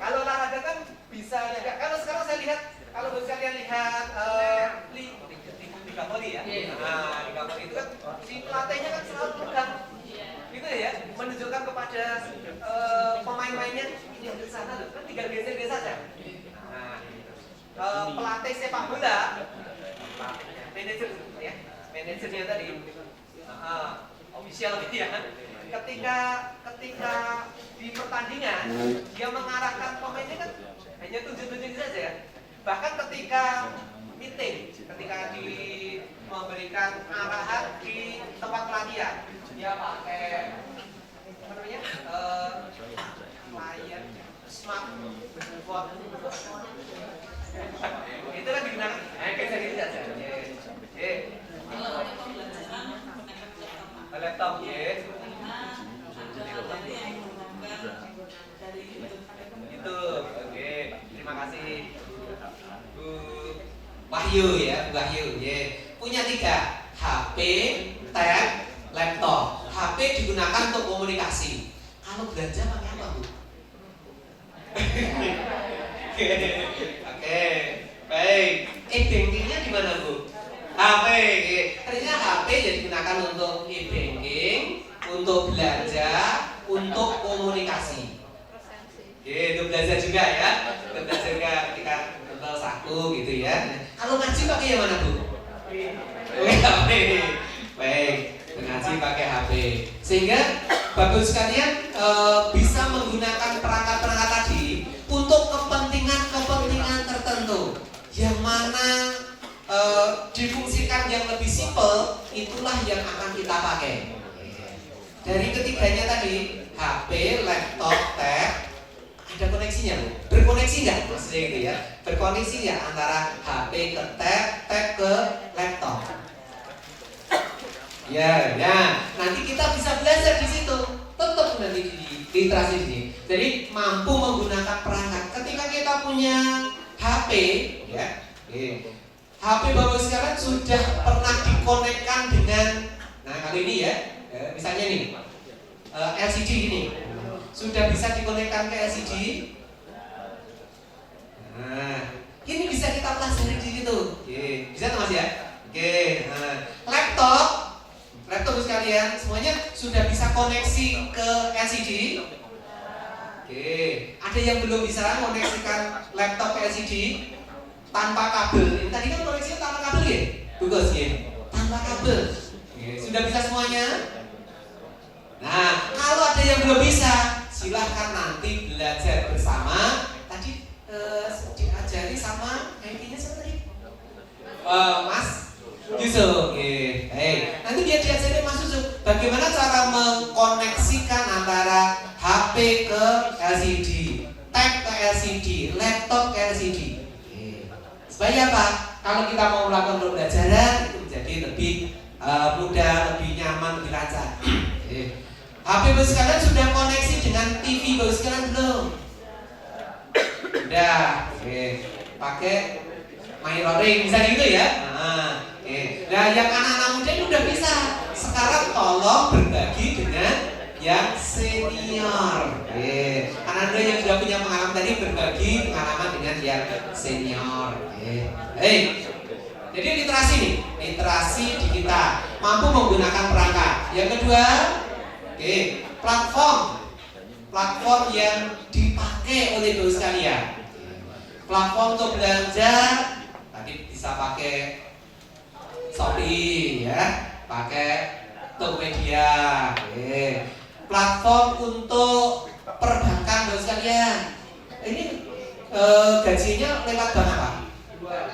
Kalau olahraga kan bisa juga. Kalau sekarang saya lihat, kalau sekalian lihat Liga Voli ya. Nah, Liga Voli itu kan si pelatihnya kan selalu pegang. Gitu ya, menunjukkan kepada pemain-pemainnya ini ada di sana loh, kan tinggal geser saja. Nah, pelatih sepak bola, manajer ya, manajernya tadi, official gitu ya. Ketika di pertandingan dia mengarahkan pemainnya kan hanya tunjuk-tunjuk saja ya. Bahkan ketika meeting, ketika memberikan arahan di tempat pelatihan, dia pakai apa namanya, layar smartboard. Itu kan digunakan, kayak gitu saja. Kalau ada pembelajaran menggunakan Laptop, ya. ada materi yang menggunakan dari Itu, oke. Terima kasih Bu Wahyu ya, Bu Wahyu. Ya. Punya 3, HP, tab, laptop. HP digunakan untuk komunikasi. Kalau belanja pakai apa Bu? Oke, baik. E-bankingnya di mana Bu? HP. Artinya HP jadi digunakan untuk e-banking, untuk belanja, untuk komunikasi. Itu belajar juga ya. Itu belajar juga ketika nonton saku gitu ya. Kalau ngaji pakai yang mana Bu? HP. Baik, ngaji pakai HP. Sehingga bagus sekalian bisa menggunakan perangkat-perangkat tadi untuk kepentingan tertentu. Yang yang lebih simple, itulah yang akan kita pakai. Dari ketiganya tadi, HP, laptop, tab, ada koneksinya Bu? Berkoneksi nggak? Maksudnya gitu ya. Berkoneksi nggak antara HP ke tab, tab ke laptop? Ya, nanti kita bisa belajar di situ. Tetap nanti di literasi di sini. Jadi mampu menggunakan perangkat. Ketika kita punya HP, ya, HP Bapak sekalian sudah pernah dikonekkan dengan, nah kali ini ya, misalnya nih, LCD ini, sudah bisa dikonekkan ke LCD. Nah, ini bisa kita pelajari di situ. Bisa tuh Mas ya? Laptop sekalian semuanya sudah bisa koneksi ke LCD. Ada yang belum bisa koneksikan laptop ke LCD tanpa kabel. Ini tadi kan koneksinya tanpa kabel ya? Tugas ya? Tanpa kabel. Sudah bisa semuanya? Nah, kalau ada yang belum bisa, silahkan nanti belajar bersama. Tadi diajari sama IT-nya siapa tadi? Mas Yusuf. Nanti dia diajari Mas Yusuf bagaimana cara mengkoneksikan antara HP ke LCD, tab ke LCD, laptop ke LCD. Supaya apa? Kalau kita mau melakukan pembelajaran itu menjadi lebih mudah, lebih nyaman, lebih lancar. HP Bapak sekalian sudah koneksi dengan TV Bapak sekalian belum? Udah. Pakai mirroring bisa gitu ya. Nah, yang anak-anak muda ini udah bisa. Sekarang tolong berbagi dengan yang senior. Anak-anak muda yang sudah punya pengalaman tadi berbagi pengalaman dengan yang senior. Jadi literasi nih, literasi digital, mampu menggunakan perangkat. Yang kedua, platform yang dipakai oleh Bapak sekalian. Platform untuk belanja tadi bisa pakai Shopee ya, pakai Tokopedia. Platform untuk perbankan Bapak sekalian. Ini gajinya lewat bank apa? Bank.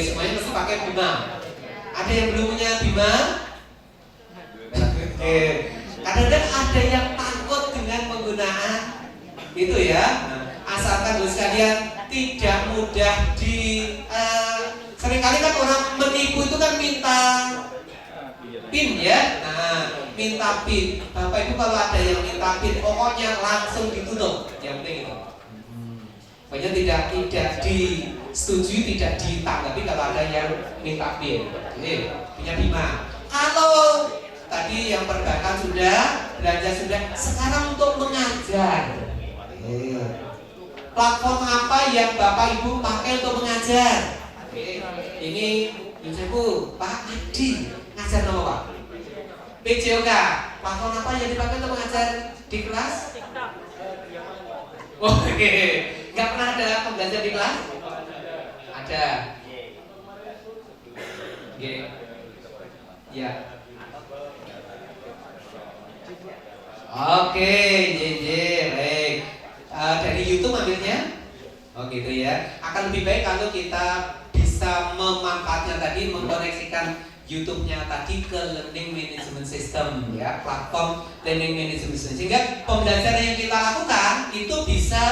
Semuanya mesti pakai Bima. Ada yang belum punya Bima? Kadang-kadang ada yang takut dengan penggunaan itu ya. Asalkan Bapak sekalian tidak mudah seringkali kan orang menipu itu kan minta PIN ya. Nah, minta PIN. Bapak Ibu kalau ada yang minta PIN, pokoknya langsung ditutup. Yang penting itu. Pokoknya tidak disetujui, tidak ditanggapi kalau ada yang minta PIN. Punya Bima. Kalau tadi yang perbankan sudah, belanja sudah, sekarang untuk mengajar. Platform apa yang Bapak Ibu pakai untuk mengajar? Ini Ibu, Pak Adi ngajar nama Pak? PJOK. Platform apa yang dipakai untuk mengajar di kelas? Nggak pernah ada pembelajar di kelas? Ada. Ya. Oke, baik. Dari YouTube ambilnya? Oh gitu ya. Akan lebih baik kalau kita bisa memanfaatkan tadi, mengkoneksikan YouTube-nya tadi ke Learning Management System ya, platform Learning Management System. Sehingga pembelajaran yang kita lakukan itu bisa,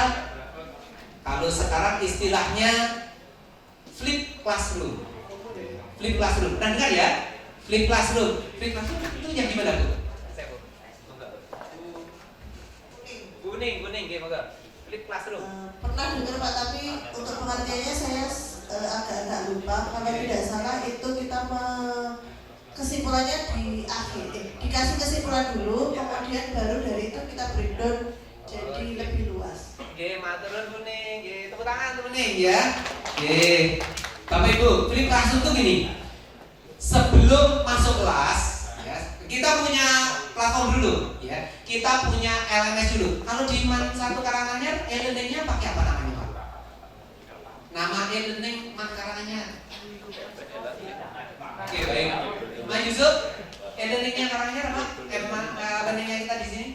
kalau sekarang istilahnya flip classroom. Flip classroom. Pernah dengar ya? Flip classroom. Flip classroom itu yang gimana Bu? Kuning, gimana? Flip classroom. Pernah dengar Pak, tapi untuk pengertiannya saya agak-agak lupa. Kalau tidak salah itu kita kesimpulannya di akhir, dikasih kesimpulan dulu, kemudian baru dari itu kita breakdown jadi lebih luas. Matur kuning, tepuk tangan kuning ya. Bapak Ibu, flip classroom itu gini. Sebelum masuk kelas, ya, kita punya platform dulu, ya. Kita punya LMS dulu. Kalau di satu Karanganyar, e-learning-nya pakai apa namanya, Pak? Nama e-learning Karanganyar. Oke, baik. Mas Yusuf, e-learning-nya Karanganyar apa? E-learning-nya kita di sini?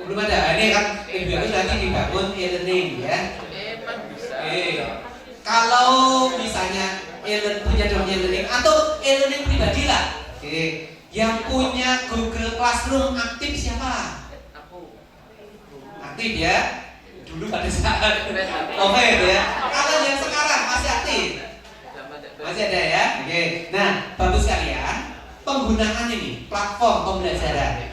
Belum ada. Ini kan ibu nanti dibangun e-learning, ya. Kalau misalnya punya domain e-learning atau e-learning pribadi lah. Oke. Yang punya Google Classroom aktif siapa? Aktif ya? Dulu pada saat COVID ya. Kalau yang sekarang masih aktif? Masih ada ya? Oke. Nah, bagus sekalian. Penggunaan ini platform pembelajaran.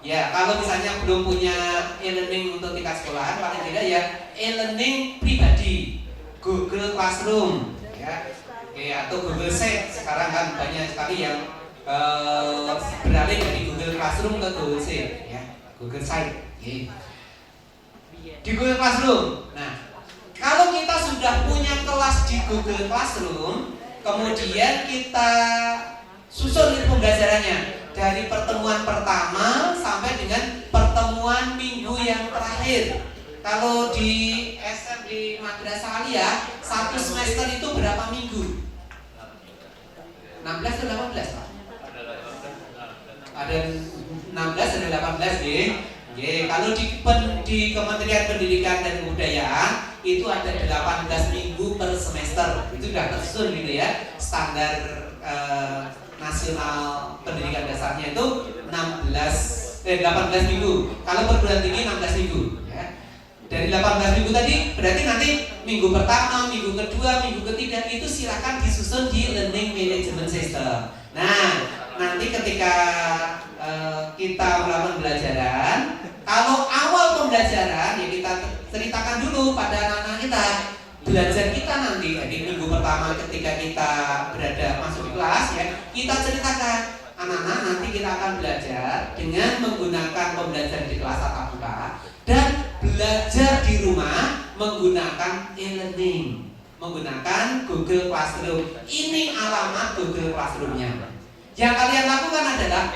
Ya, kalau misalnya belum punya e-learning untuk tingkat sekolahan, paling tidak ya e-learning pribadi, Google Classroom, ya, oke, atau Google Sheet. Sekarang kan banyak sekali yang beralih dari Google Classroom ke Google Sheet, ya, Google Sheet. Oke. Di Google Classroom. Nah, kalau kita sudah punya kelas di Google Classroom, kemudian kita susun itu pembelajarannya dari pertemuan pertama sampai dengan pertemuan minggu yang terakhir. Kalau di SM di Madrasah Aliyah, satu semester itu berapa minggu? 16 atau 18 Pak? Ada 16 ada 18 ya. Kalau di Kementerian Pendidikan dan Kebudayaan itu ada 18 minggu per semester. Itu sudah tersusun gitu ya. Standar nasional pendidikan dasarnya itu 18 minggu. Kalau perguruan tinggi 16 minggu ya. Dari 18 minggu tadi berarti nanti minggu pertama, minggu kedua, minggu ketiga itu silakan disusun di learning management system. Nah, nanti ketika kita melakukan pembelajaran, kalau awal pembelajaran ya kita ceritakan dulu pada anak-anak kita belajar kita nanti. Jadi minggu pertama ketika kita berada masuk di kelas ya, kita ceritakan anak-anak nanti kita akan belajar dengan menggunakan pembelajaran di kelas tatap muka dan belajar di rumah menggunakan e-learning, menggunakan Google Classroom. Ini alamat Google Classroom-nya. Yang kalian lakukan adalah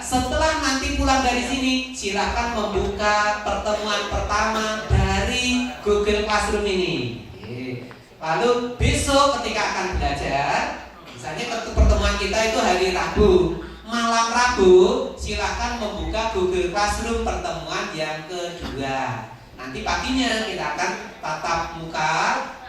setelah nanti pulang dari sini silakan membuka pertemuan pertama dari Google Classroom ini. Lalu besok ketika akan belajar, misalnya pertemuan kita itu hari Rabu, malam Rabu silakan membuka Google Classroom pertemuan yang kedua. Nanti paginya kita akan tatap muka.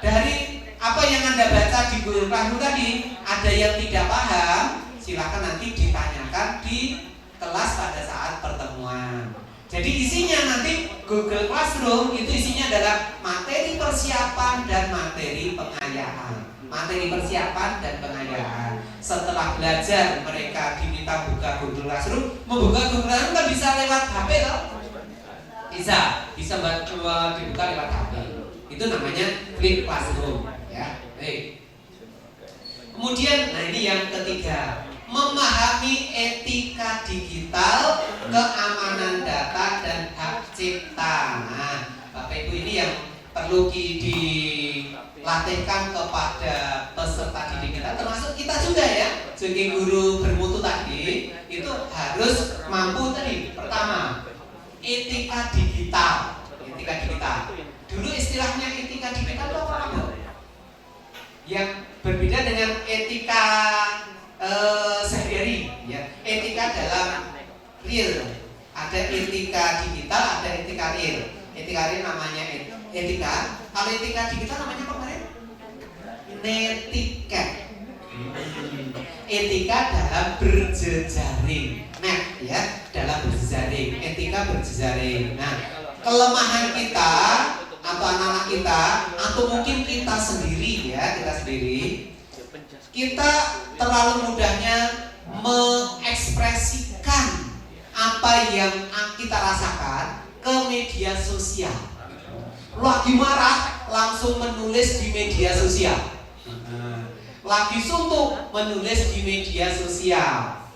Dari apa yang Anda baca di Google Classroom tadi, ada yang tidak paham, silakan nanti ditanyakan di kelas pada saat pertemuan. Jadi isinya nanti Google Classroom itu isinya adalah materi persiapan dan materi pengayaan. Materi persiapan dan pengayaan. Setelah belajar mereka diminta buka Google Classroom, membuka Google Classroom kan bisa lewat HP loh. Bisa dibuka lewat HP. Itu namanya flip classroom ya. Baik. Kemudian nah ini yang ketiga, memahami etika digital, keamanan data dan hak cipta. Nah, Bapak Ibu ini yang perlu dilatihkan kepada peserta didik kita, termasuk kita juga ya. Sebagai guru bermutu tadi, itu harus mampu tadi. Pertama, etika digital. Etika digital. Dulu istilahnya etika digital itu apa? Yang berbeda dengan etika sehari-hari ya. Etika dalam real, ada etika digital, ada etika real. Etika real namanya etika. Kalau etika digital namanya apa kemarin? Netika. Etika dalam berjejaring. Net ya, dalam berjejaring. Etika berjejaring. Nah, kelemahan kita atau anak-anak kita atau mungkin kita sendiri ya, kita terlalu mudahnya mengekspresikan apa yang kita rasakan ke media sosial. Lagi marah langsung menulis di media sosial. Lagi suntuk menulis di media sosial.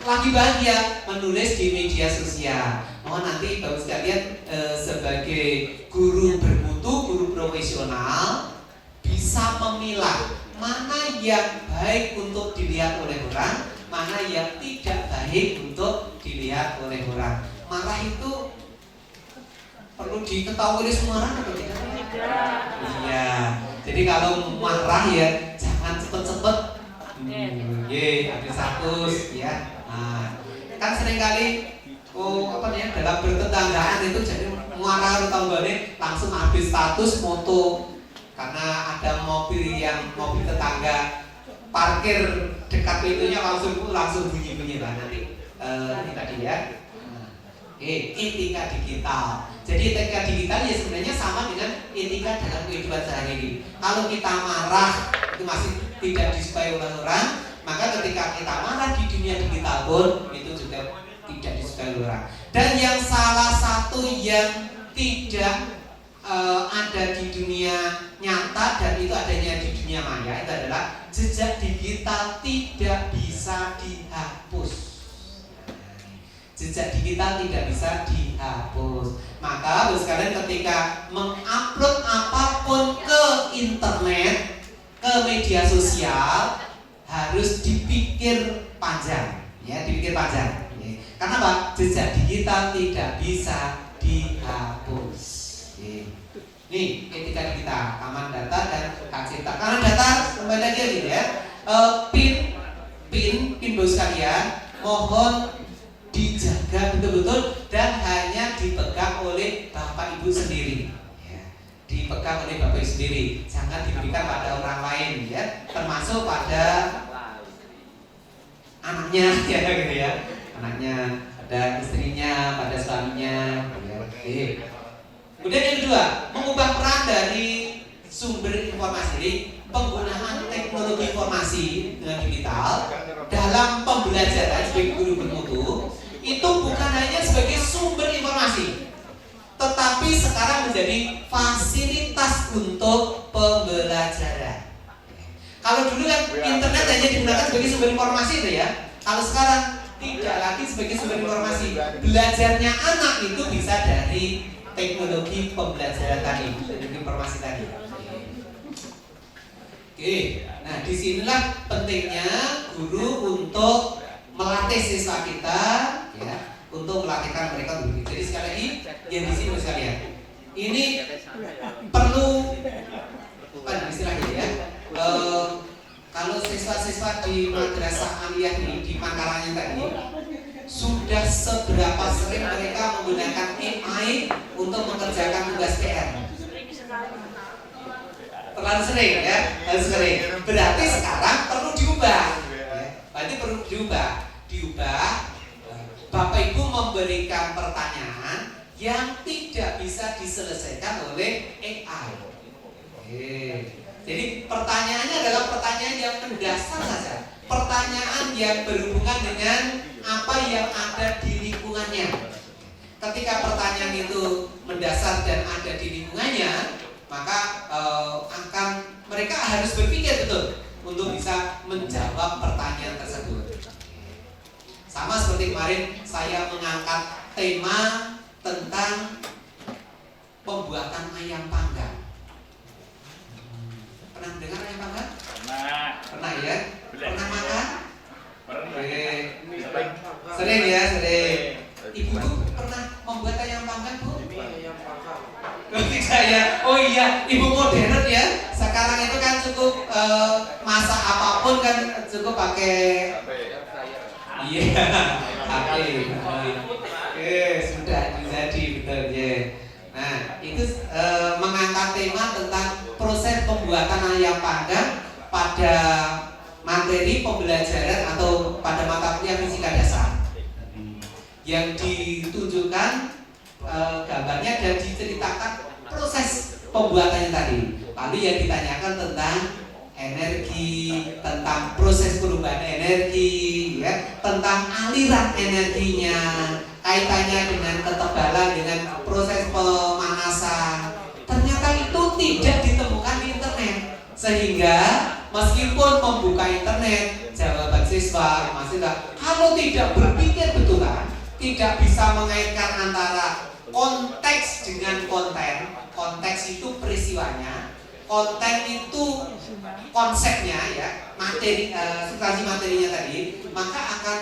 Lagi bahagia menulis di media sosial. Nanti bagus sekalian sebagai guru bermutu, guru profesional bisa memilah mana yang baik untuk dilihat oleh orang, mana yang tidak baik untuk dilihat oleh orang. Marah itu perlu diketahui oleh semua orang atau tidak? Iya. Jadi kalau marah ya jangan cepet-cepet. Habis status ya. Nah, kan seringkali dalam bertetanggaan itu jadi marah tanggane langsung habis status moto karena ada mobil tetangga parkir dekat pintunya langsung bunyi lah nanti ini tadi ya. Etika digital. Jadi etika digital ya sebenarnya sama dengan etika dalam kehidupan sehari-hari. Kalau kita marah itu masih tidak disukai oleh orang, maka ketika kita marah di dunia digital pun itu juga tidak disukai oleh orang. Dan yang salah satu yang tidak ada di dunia nyata dan itu adanya di dunia maya itu adalah jejak digital tidak bisa dihapus. Jejak digital tidak bisa dihapus. Maka Bapak sekalian ketika mengupload apapun ke internet, ke media sosial harus dipikir panjang, ya, dipikir panjang. Ya. Karena Pak, jejak digital tidak bisa dihapus. Ya. Nih, etika digital, aman data dan hak cipta. Karena data kembali lagi gitu ya. Pin Bapak sekalian, mohon dijaga betul-betul dan hanya dipegang oleh Bapak Ibu sendiri, ya. Dipegang oleh Bapak Ibu sendiri, jangan diberikan pada orang lain, ya, termasuk pada anaknya, ya, gitu ya, anaknya, pada istrinya, pada suaminya, ya. Oke. Kemudian yang kedua, mengubah peran dari sumber informasi, jadi penggunaan teknologi informasi dengan digital dalam pembelajaran sebagai guru bermutu itu bukan hanya sebagai sumber informasi, tetapi sekarang menjadi fasilitas untuk pembelajaran. Kalau dulu kan internet hanya digunakan sebagai sumber informasi itu ya, kalau sekarang tidak lagi sebagai sumber informasi. Belajarnya anak itu bisa dari teknologi pembelajaran tadi, teknologi informasi tadi. Oke, nah disinilah pentingnya guru untuk melatih siswa kita, ya, untuk melatihkan mereka berpikir. Jadi sekali lagi, yang di sini sekalian, ini perlu apa istilahnya ya? Kalau siswa-siswa di madrasah aliyah ini di Pangkalannya tadi sudah seberapa sering mereka menggunakan AI untuk mengerjakan tugas PR? Terlalu sering ya, harus sering. Berarti sekarang perlu diubah. Berarti perlu diubah. Bapak Ibu memberikan pertanyaan yang tidak bisa diselesaikan oleh AI. Jadi pertanyaannya adalah pertanyaan yang mendasar saja. Pertanyaan yang berhubungan dengan apa yang ada di lingkungannya. Ketika pertanyaan itu mendasar dan ada di lingkungannya, maka mereka harus berpikir betul untuk bisa menjawab pertanyaan tersebut. Sama seperti kemarin saya mengangkat tema tentang pembuatan ayam panggang. Pernah dengar ayam panggang? Pernah ya? Pernah makan? Sering ya, sering. Ibu pernah membuat ayam panggang, Bu? Tidak ya? Oh iya, ibu modern ya. Sekarang itu kan cukup masak apapun kan cukup pakai iya, HP. Sudah jadi betul ya. Nah, itu mengangkat tema tentang proses pembuatan ayam panggang pada materi pembelajaran atau pada mata kuliah fisika dasar. Yang ditunjukkan gambarnya dan diceritakan proses pembuatannya tadi. Lalu yang ditanyakan tentang energi, tentang proses perubahan energi, ya, tentang aliran energinya, kaitannya dengan ketebalan, dengan proses pemanasan. Ternyata itu tidak ditemukan di internet, sehingga meskipun membuka internet, jawaban siswa mahasiswa kalau tidak berpikir betulan, tidak bisa mengaitkan antara konteks dengan konten. Konteks itu peristiwanya, konten itu konsepnya, ya, materi, substansi materinya tadi, maka akan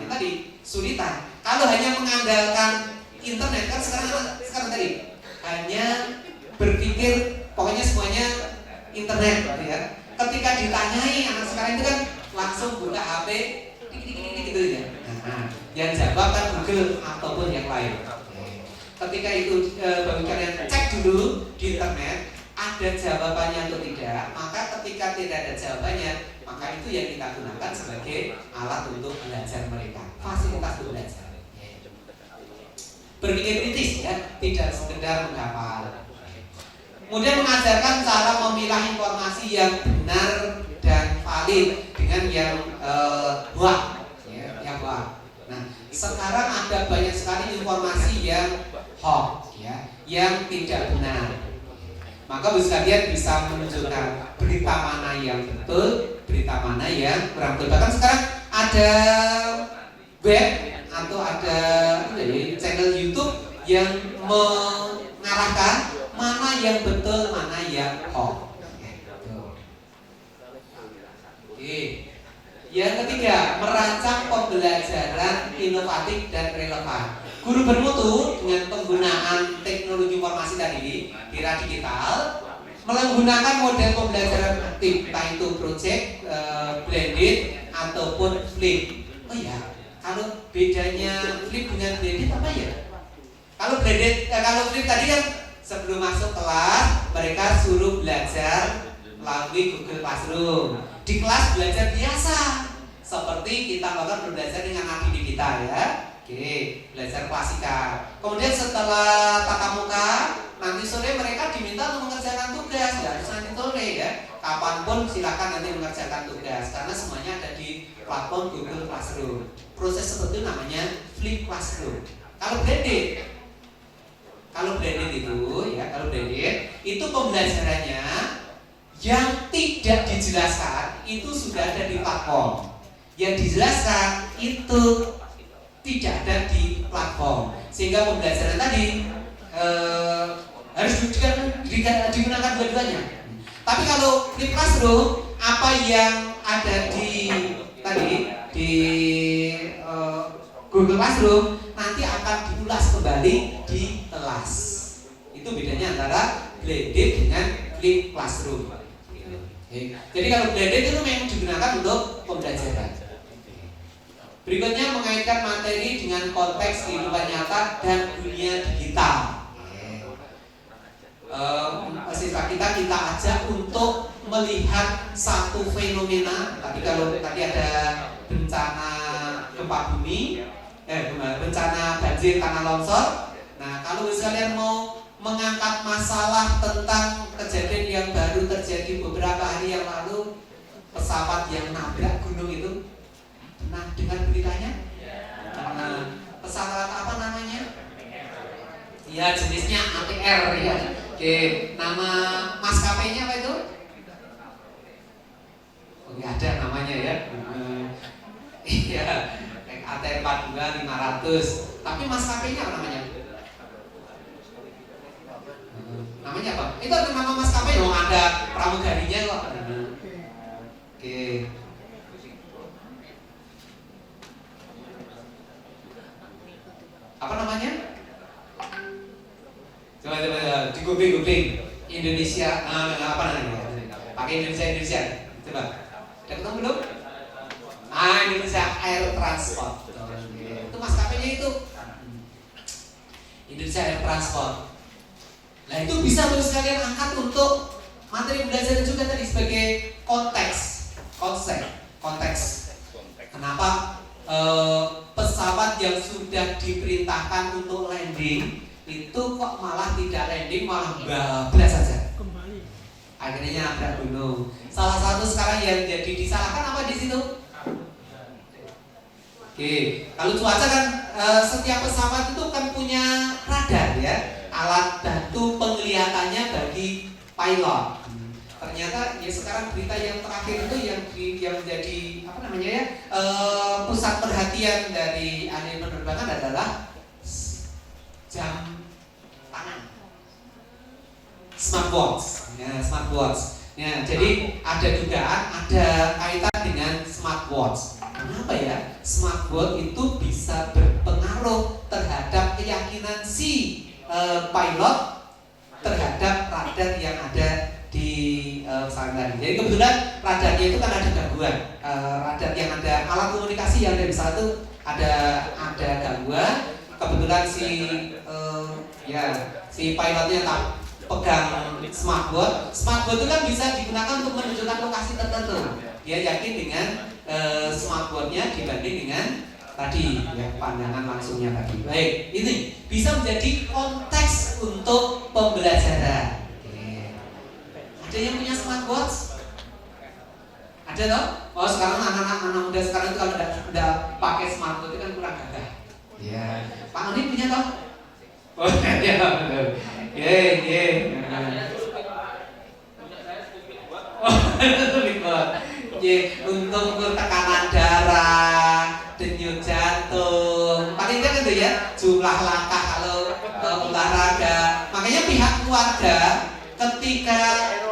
tadi sulitan. Kalau hanya mengandalkan internet kan sekarang tadi hanya berpikir pokoknya semuanya internet, gitu ya. Ketika ditanyai anak sekarang itu kan langsung buka HP, gitu ya. Nah, yang jawab kan Google ataupun yang lain. Ketika itu bagi kalian cek dulu di internet, ada ada jawabannya atau tidak, maka ketika tidak ada jawabannya, maka itu yang kita gunakan sebagai alat untuk belajar mereka, fasilitas untuk belajar. Berpikir kritis ya, tidak sekedar menghafal. Kemudian mengajarkan cara memilah informasi yang benar dan valid dengan yang hoax, ya, yang hoax. Nah, sekarang ada banyak sekali informasi yang hoax, ya, yang tidak benar. Maka sekalian bisa menunjukkan berita mana yang betul, berita mana yang kurang betul. Bahkan sekarang ada web atau ada channel YouTube yang mengarahkan mana yang betul, mana yang hoax. Oke. Yang ketiga, merancang pembelajaran inovatif dan relevan. Guru bermutu dengan penggunaan teknologi informasi tadi di era digital menggunakan model pembelajaran aktif, entah itu project, blended ataupun flip. Oh ya, kalau bedanya flip dengan blended apa ya? Kalau blended, kalau flip tadi kan sebelum masuk kelas mereka suruh belajar melalui Google Classroom. Di kelas belajar biasa, seperti kita melakukan belajar dengan adik kita ya. Oke, belajar klasika. Kemudian setelah tatap muka, nanti sore mereka diminta untuk mengerjakan tugas. Nggak harus nanti sore ya. Kapanpun silakan nanti mengerjakan tugas karena semuanya ada di platform Google Classroom. Proses seperti itu namanya flip classroom. Kalau blended itu pembelajarannya yang tidak dijelaskan itu sudah ada di platform. Yang dijelaskan itu tidak ada di platform, sehingga pembelajaran tadi harus digunakan dua-duanya. Tapi kalau flip classroom, apa yang ada di Google Classroom nanti akan diulas kembali di kelas. Itu bedanya antara blended dengan flip classroom. Jadi kalau blended itu memang digunakan untuk pembelajaran. Berikutnya mengaitkan materi dengan konteks kehidupan nyata dan dunia digital. Siswa kita ajak untuk melihat satu fenomena. Kalau tadi ada bencana gempa bumi, bencana banjir tanah longsor. Nah, kalau sekalian mau mengangkat masalah tentang kejadian yang baru terjadi beberapa hari yang lalu, pesawat yang nabrak gunung itu. Nah, dengar beritanya? Pesawat apa namanya? Ya, jenisnya ATR ya. Oke, nama maskapainya apa itu? Oh, nggak ada namanya ya. Iya, ATR 42 500. Tapi maskapainya apa namanya? Namanya apa? Itu ada nama maskapai dong, ada pramugarinya kok. Oke. Apa namanya? Coba di googling Indonesia apa namanya? Pakai Indonesia. Coba. Udah ketemu belum? Indonesia Air Transport. Itu maskapainya itu Indonesia Air Transport. Nah, itu bisa terus kalian angkat untuk materi belajar juga tadi sebagai konteks. Kenapa pesawat yang sudah diperintahkan untuk landing itu kok malah tidak landing, malah bablas saja. Akhirnya nabrak gunung. Salah satu sekarang yang jadi disalahkan apa di situ? Oke, kalau cuaca kan setiap pesawat itu kan punya radar ya, alat bantu penglihatannya bagi pilot. Ternyata ya sekarang berita yang terakhir itu yang menjadi apa namanya ya pusat perhatian dari ahli penerbangan adalah jam tangan, smartwatch. Ya, jadi ada dugaan ada kaitan dengan smartwatch. Kenapa ya? Smartwatch itu bisa berpengaruh terhadap keyakinan si pilot terhadap radar yang ada di pesawat tadi. Jadi kebetulan radarnya itu kan ada gangguan. Radar yang ada alat komunikasi yang ada di pesawat itu ada gangguan. Kebetulan si pilotnya pegang smartboard. Smartboard itu kan bisa digunakan untuk menunjukkan lokasi tertentu. Dia yakin dengan smartboardnya dibanding dengan tadi ya, pandangan langsungnya tadi. Baik, ini bisa menjadi konteks untuk pembelajaran. Oke. Ada yang punya smartboard? Ada toh? Oh sekarang anak-anak muda sekarang itu kalau udah pakai smartboard itu kan kurang gagah. Ya, Pak Oni punya toh? Oh ya benar. Ye. Untuk ukur tekanan darah, denyut jantung, paling kan itu ya jumlah langkah kalau olahraga. Makanya pihak keluarga ketika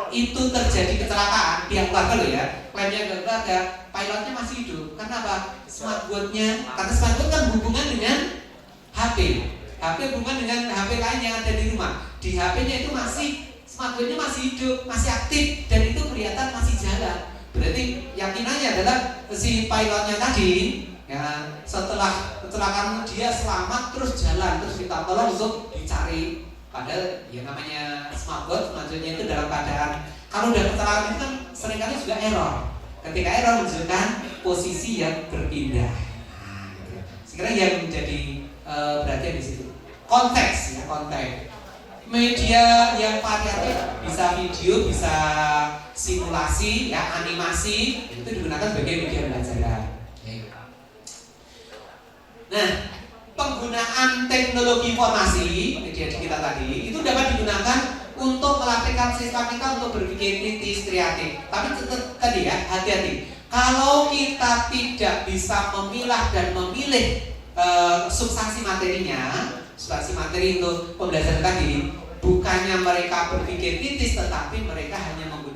itu terjadi kecelakaan, pihak keluarga loh ya, klaimnya keluarga, pilotnya masih hidup. Karena apa? Smartboardnya, karena smartboard kan hubungan dengan HP hubungan dengan HP lain yang ada di rumah. Di HP-nya itu masih smartboard-nya masih hidup, masih aktif, dan itu kelihatan masih jalan. Berarti yakinannya adalah si pilotnya tadi ya, setelah kecelakaan dia selamat terus jalan, terus kita tolong untuk dicari. Padahal ya namanya smartboard maksudnya itu dalam keadaan kalau udah kecelakaan itu kan seringkali juga error. Ketika error menunjukkan posisi yang berpindah. Nah, gitu. Sekarang yang menjadi perhatian di situ konteks ya, konteks. Media yang variatif bisa video, bisa simulasi, ya animasi itu digunakan sebagai media pembelajaran. Nah, penggunaan teknologi informasi media kita tadi itu dapat digunakan untuk melatihkan siswa kita untuk berpikir kritis, kreatif. Tapi tadi ya hati-hati. Kalau kita tidak bisa memilah dan memilih substansi materinya, substansi materi untuk pembelajaran tadi, bukannya mereka berpikir kritis, tetapi mereka hanya menggunakan